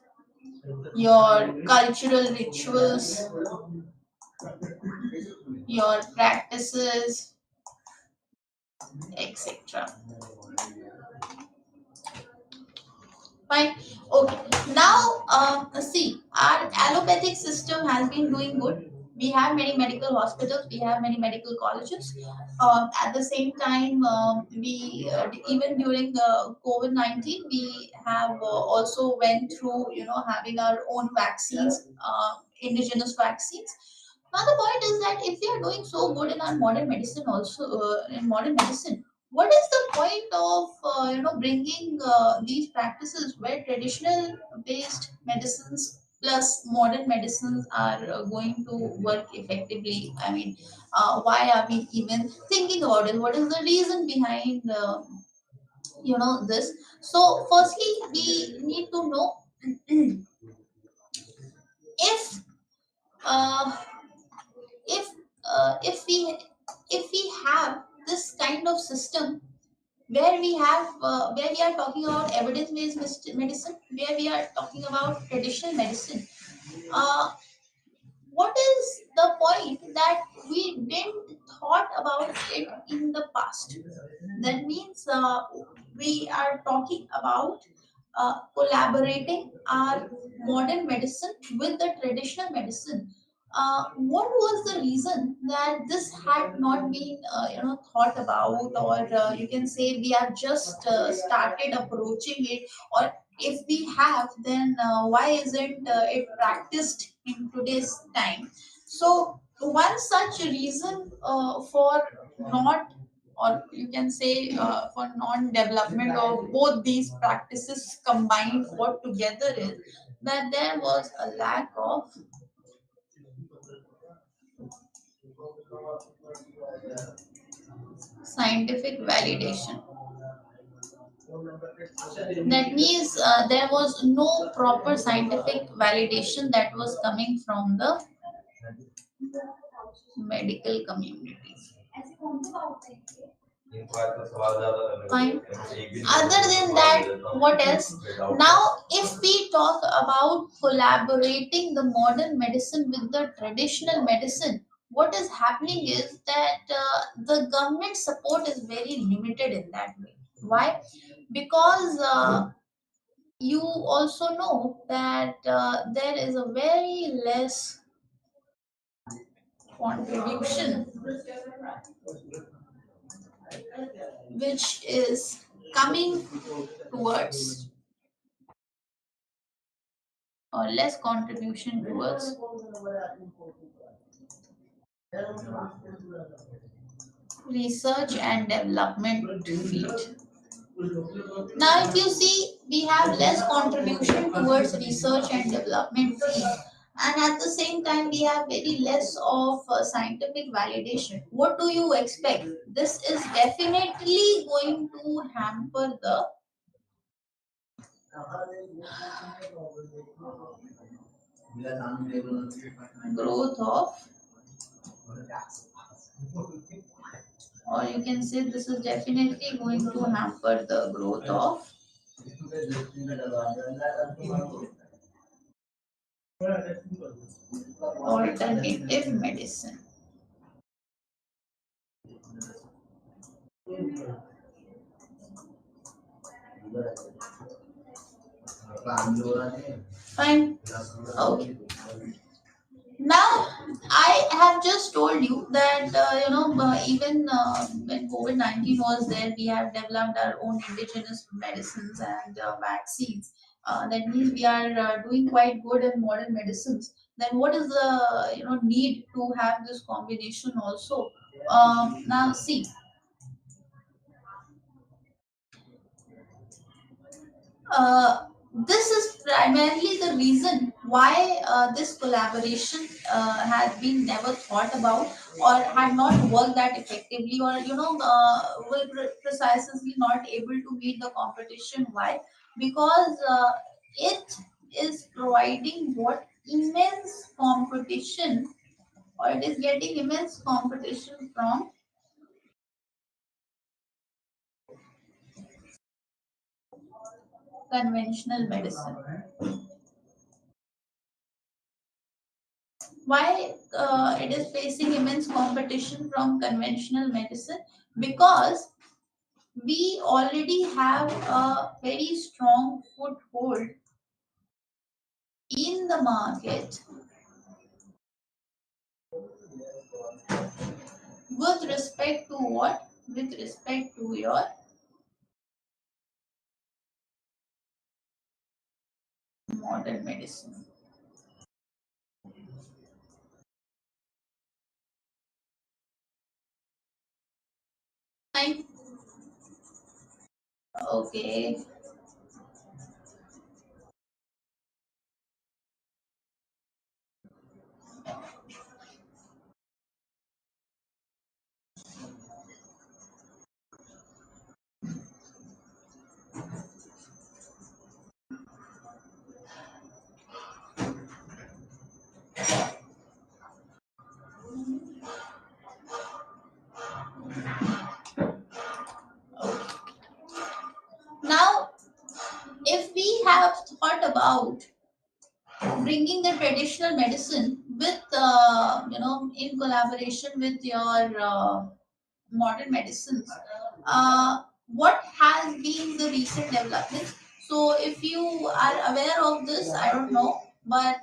your cultural rituals, your practices, etc. Fine. Okay. Now, see, our allopathic system has been doing good. We have many medical hospitals. We have many medical colleges. At the same time, we even during COVID-19, we have also went through, having our own vaccines, indigenous vaccines. Now the point is that if we are doing so good in our modern medicine, also in modern medicine, what is the point of bringing these practices where traditional based medicines plus modern medicines are going to work effectively? I mean, why are we even thinking about it? What is the reason behind this? So firstly, we need to know if uh, if if we have this kind of system where we are talking about evidence based medicine, where we are talking about traditional medicine, uh, what is the point that we didn't thought about it in the past? That means we are talking about collaborating our modern medicine with the traditional medicine. What was the reason that this had not been thought about, or you can say we have just started approaching it, or if we have, then why isn't it practiced in today's time? So one such reason for not, or you can say for non-development of both these practices combined or together is that there was a lack of scientific validation. That means there was no proper scientific validation that was coming from the medical communities. Fine. Other than that, what else? Now, if we talk about collaborating the modern medicine with the traditional medicine, what is happening is that the government support is very limited in that way. Why? Because you also know that there is a very less contribution which is coming towards, or less contribution towards, research and development field. Now, if you see, we have less contribution towards research and development field, and at the same time, we have very less of scientific validation. What do you expect? This is definitely going to hamper the growth of, or you can say this is definitely going to hamper the growth of alternative medicine. Fine. Okay. Now, I have just told you that even when COVID-19 was there, we have developed our own indigenous medicines and vaccines. That means we are doing quite good in modern medicines. Then, what is the need to have this combination also? Now, see, this is primarily the reason why this collaboration has been never thought about, or had not worked that effectively, or will precisely not able to meet the competition. Why? Because it is providing what immense competition, or it is getting immense competition from conventional medicine. Why it is facing immense competition from conventional medicine? Because we already have a very strong foothold in the market with respect to what? With respect to your modern medicine. Fine. Okay. Now, if we have thought about bringing the traditional medicine with in collaboration with your modern medicines, what has been the recent developments? So if you are aware of this, I don't know, but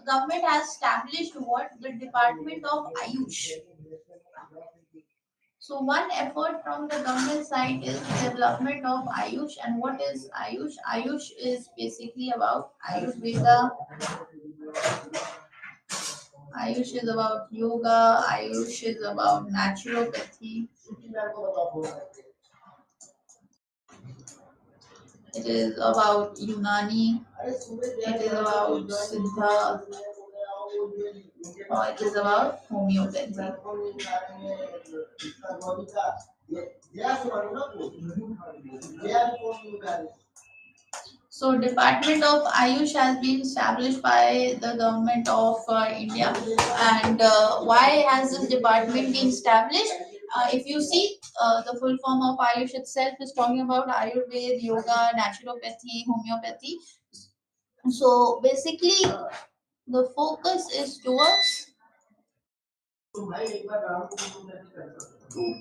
government has established what? The Department of Ayush. So one effort from the government side is development of Ayush. And what is Ayush? Ayush is basically about Ayurveda. Ayush is about yoga. Ayush is about naturopathy. It is about Unani. It is about Siddha. Or it is about homeopathy. So, Department of Ayush has been established by the government of India. And why has this department been established? If you see, the full form of Ayush itself is talking about Ayurveda, yoga, naturopathy, homeopathy. So, basically, the focus is towards to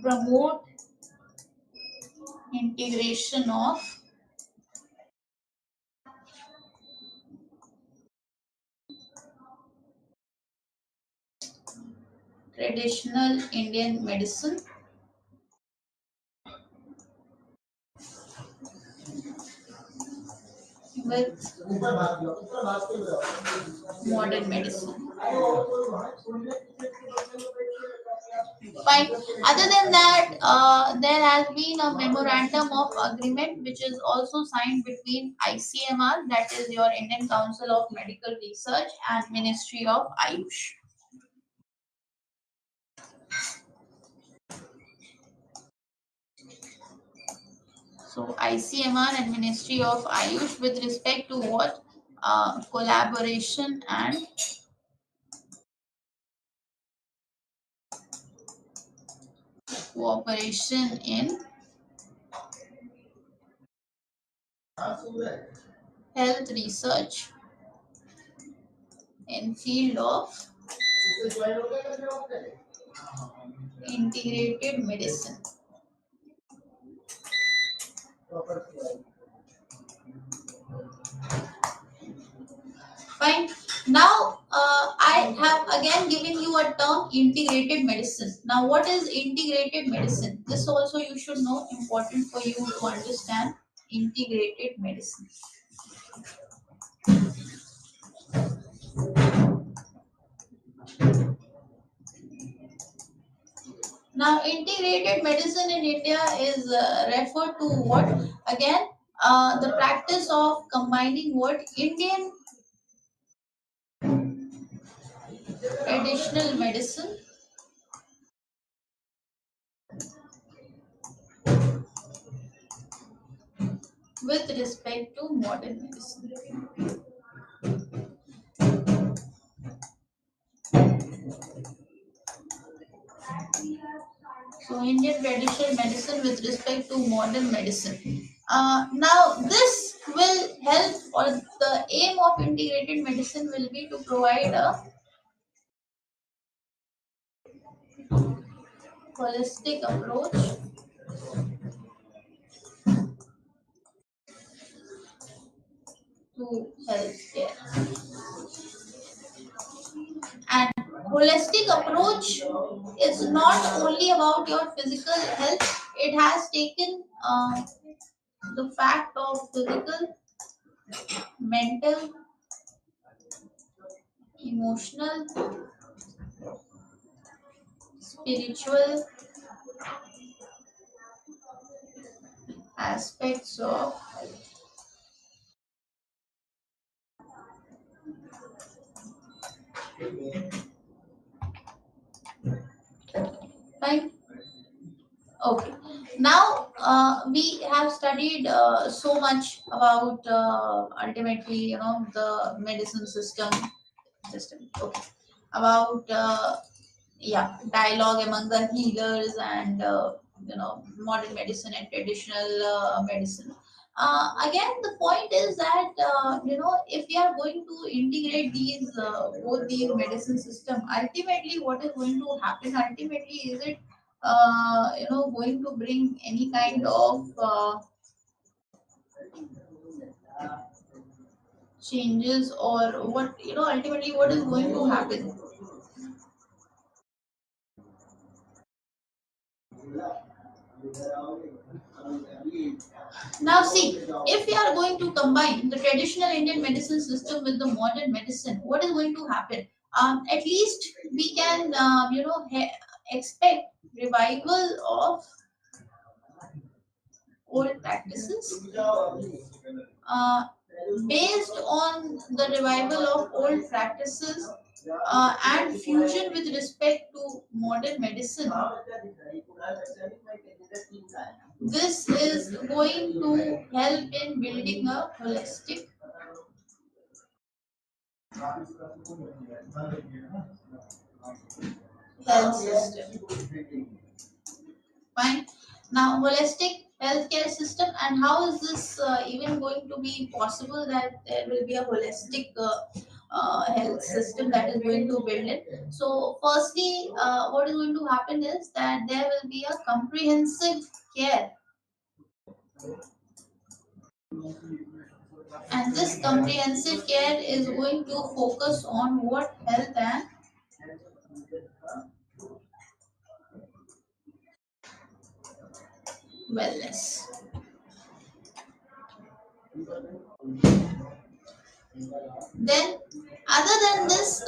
promote integration of traditional Indian medicine with modern medicine. Fine. Other than that, there has been a memorandum of agreement which is also signed between ICMR, that is your Indian Council of Medical Research, and Ministry of Ayush. So ICMR and Ministry of Ayush with respect to what? Collaboration and cooperation in health research in field of integrated medicine. Fine. Now, I have again given you a term, integrated medicine. Now, what is integrated medicine? This also you should know, important for you to understand integrated medicine. Now, integrated medicine in India is referred to what? Again, the practice of combining what? Indian traditional medicine with respect to modern medicine. So, Indian traditional medicine with respect to modern medicine. Now, this will help, or the aim of integrated medicine will be to provide a holistic approach to healthcare. And holistic approach is not only about your physical health, it has taken the fact of physical, mental, emotional, spiritual aspects of life. Okay. Now we have studied so much about ultimately, the medicine system. Okay. About yeah, dialogue among the healers and modern medicine and traditional medicine. Again, the point is that if we are going to integrate these both these medicine system, ultimately what is going to happen? Ultimately, is it going to bring any kind of changes, or what? Ultimately, what is going to happen? Now, see, if we are going to combine the traditional Indian medicine system with the modern medicine, what is going to happen? At least we can, expect revival of old practices. Uh, Based on the revival of old practices and fusion with respect to modern medicine, this is going to help in building a holistic health system. Fine. Now, holistic healthcare system, and how is this even going to be possible that there will be a holistic health system that is going to build it? So, firstly, what is going to happen is that there will be a comprehensive care, and this comprehensive care is going to focus on what? Health and wellness. Then, other than this,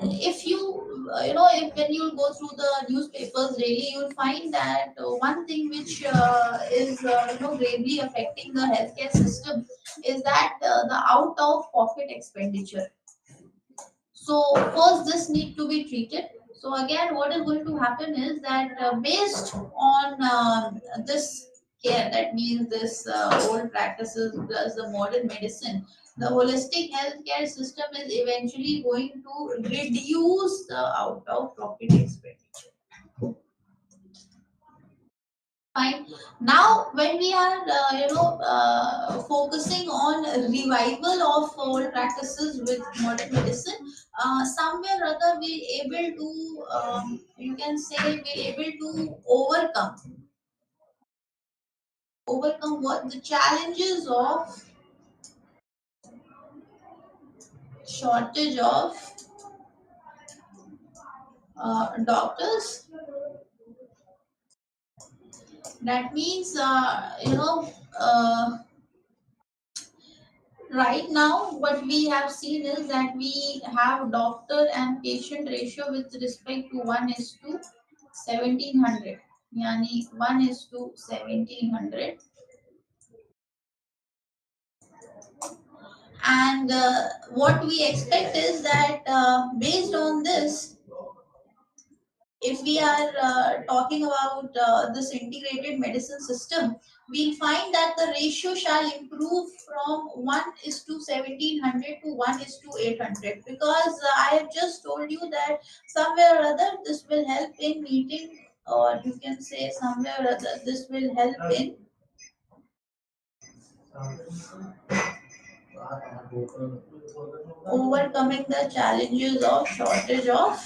if you if when you go through the newspapers daily, you'll find that one thing which is gravely affecting the healthcare system is that the out of pocket expenditure. So first, this need to be treated. So again, what is going to happen is that based on this care, that means this old practices plus the modern medicine, the holistic healthcare system is eventually going to reduce the out of pocket expenditure. Fine. Now, when we are, focusing on revival of old practices with modern medicine, somewhere or other we able to, you can say, we able to overcome what the challenges of shortage of doctors. That means, right now, what we have seen is that we have doctor and patient ratio with respect to 1 is to 1700. Yani 1 is to 1700. And what we expect is that based on this, if we are talking about this integrated medicine system, we'll find that the ratio shall improve from 1 is to 1700 to 1 is to 800, because I have just told you that somewhere or other this will help in meeting, or you can say somewhere or other this will help in overcoming the challenges of shortage of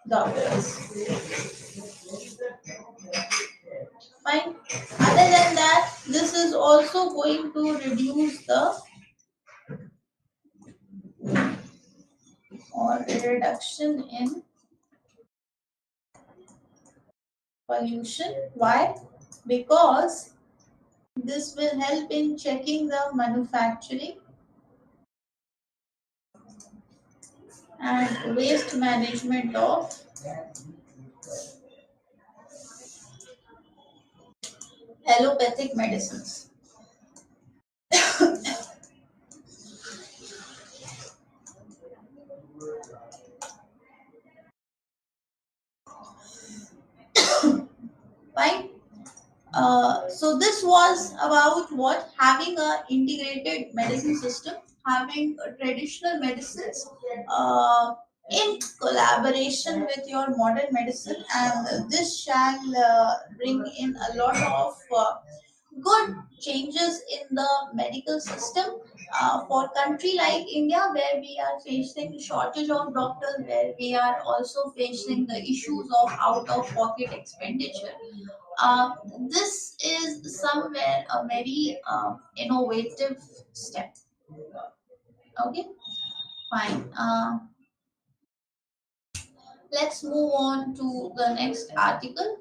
doctors. Fine. Other than that, this is also going to reduce the or reduction in pollution. Why? Because this will help in checking the manufacturing and waste management of allopathic medicines. Fine. So this was about what having a integrated medicine system, having traditional medicines in collaboration with your modern medicine, and this shall bring in a lot of good changes in the medical system for country like India, where we are facing shortage of doctors, where we are also facing the issues of out of pocket expenditure. uh, this is somewhere a very innovative step. Okay, fine. Let's move on to the next article.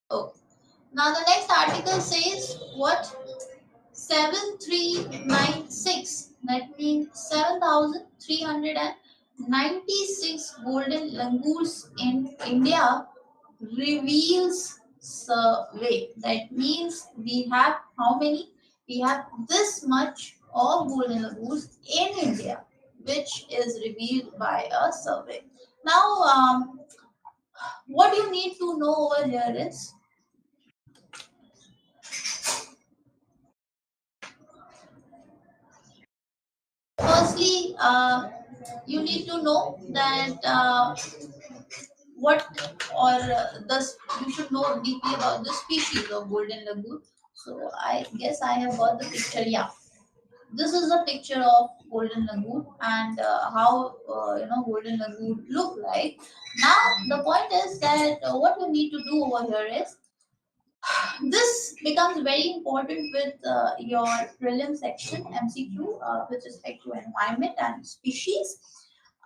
Oh, now the next article says what? 7396. That means 7396 golden langurs in India reveals survey. That means we have how many? We have this much of golden lagoons in India, which is revealed by a survey. Now, what you need to know over here is, firstly, you need to know that what or the you should know deeply about the species of golden lagoon. So I guess I have got the picture. Yeah, this is a picture of golden lagoon and how golden lagoon look like. Now the point is that what you need to do over here is This becomes very important with your prelim section MCQ with respect to environment and species.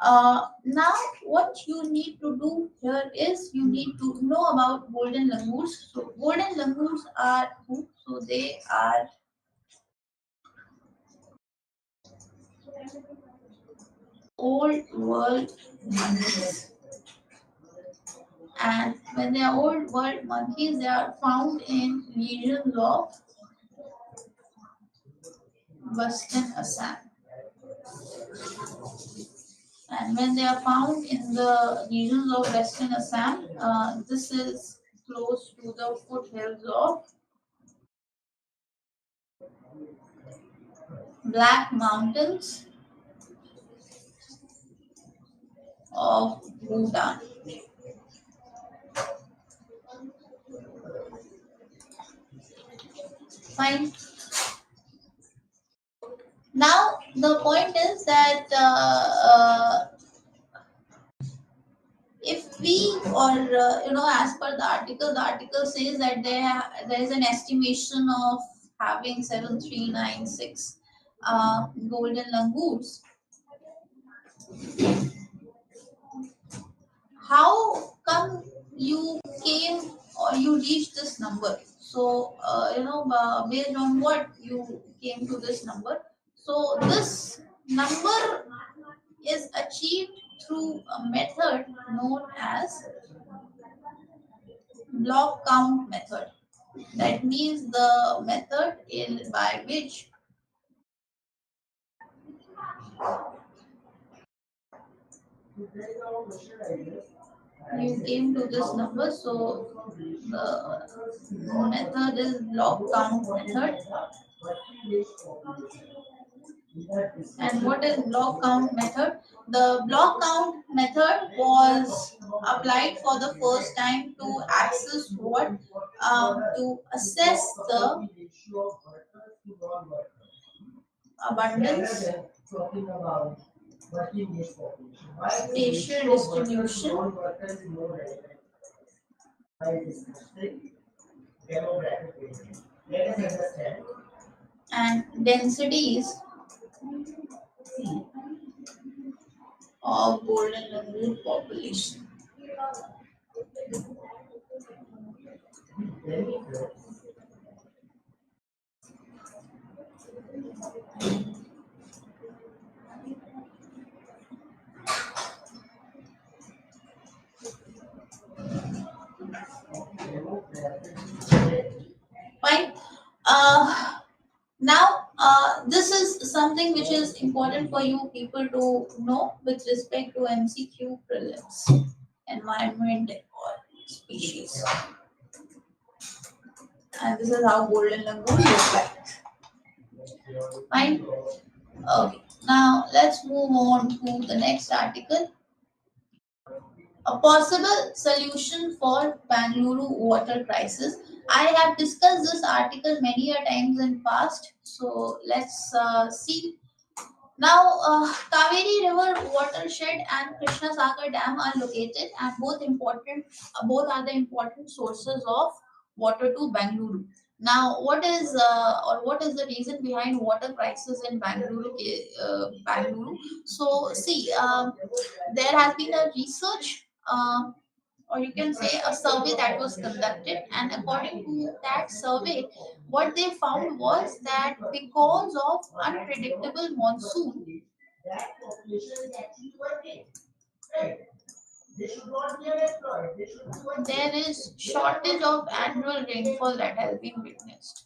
Now, what you need to do here is you need to know about golden langurs. So, golden langurs are who? So, they are old world monkeys. And when they are old world monkeys, they are found in regions of Western Assam. And when they are found in the regions of Western Assam, this is close to the foothills of Black Mountains of Bhutan. Fine. Now the point is that if we or as per the article says that there is an estimation of having 7396 golden langurs. How come you came or you reached this number? So based on what you came to this number. So this number is achieved through a method known as block count method. That means the method by which you came to this number. So the method is block count method. And what is block count method? The block count method was applied for the first time to access what? To assess the abundance, spatial distribution, and densities of golden langur population. Fine. Now, this is something which is important for you people to know with respect to MCQ prelims, environment or species. And this is how golden langur looks like. Fine. Okay. Now, let's move on to the next article. A possible solution for Bangalore water crisis. I have discussed this article many a times in past. So let's see. Now, Kaveri River watershed and Krishna Sagar Dam are located, and both are the important sources of water to Bangalore. Now, what is the reason behind water crisis in Bangalore? Bangalore. So, see, there has been a research. Or you can say a survey that was conducted, and according to that survey what they found was that because of unpredictable monsoon there is shortage of annual rainfall that has been witnessed.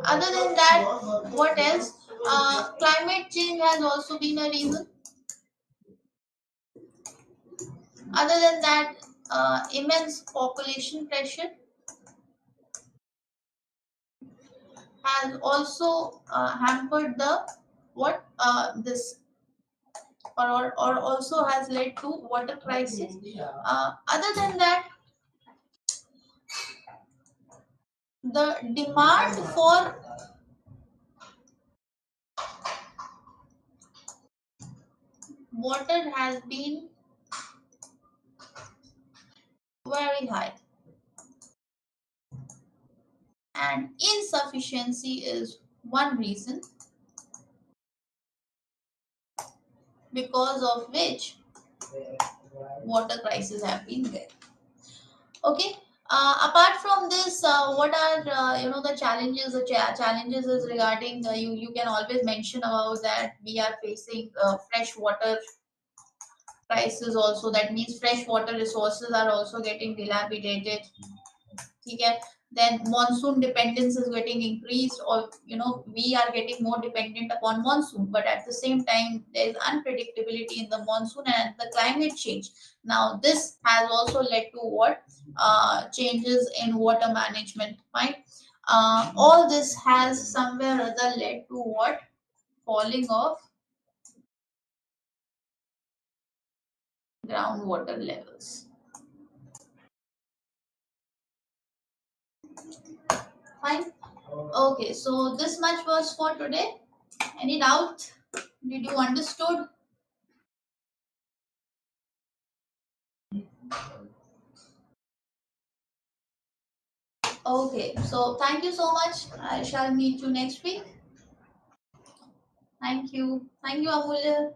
Other than that, what else? Climate change has also been a reason. Other than that, immense population pressure has also hampered the what this or also has led to water crisis. Other than that, the demand for water has been very high, and insufficiency is one reason because of which water crises have been there. Okay. Apart from this, what are the challenges? The challenges is regarding you can always mention about that we are facing fresh water crisis also. That means fresh water resources are also getting dilapidated. Okay. Then monsoon dependence is getting increased, or we are getting more dependent upon monsoon, but at the same time there is unpredictability in the monsoon and the climate change. Now this has also led to what changes in water management, right? All this has somewhere or other led to what falling of groundwater levels. Fine. Okay, so this much was for today. Any doubt? Did you understood? Okay, so thank you so much. I shall meet you next week. Thank you. Thank you, Amulya.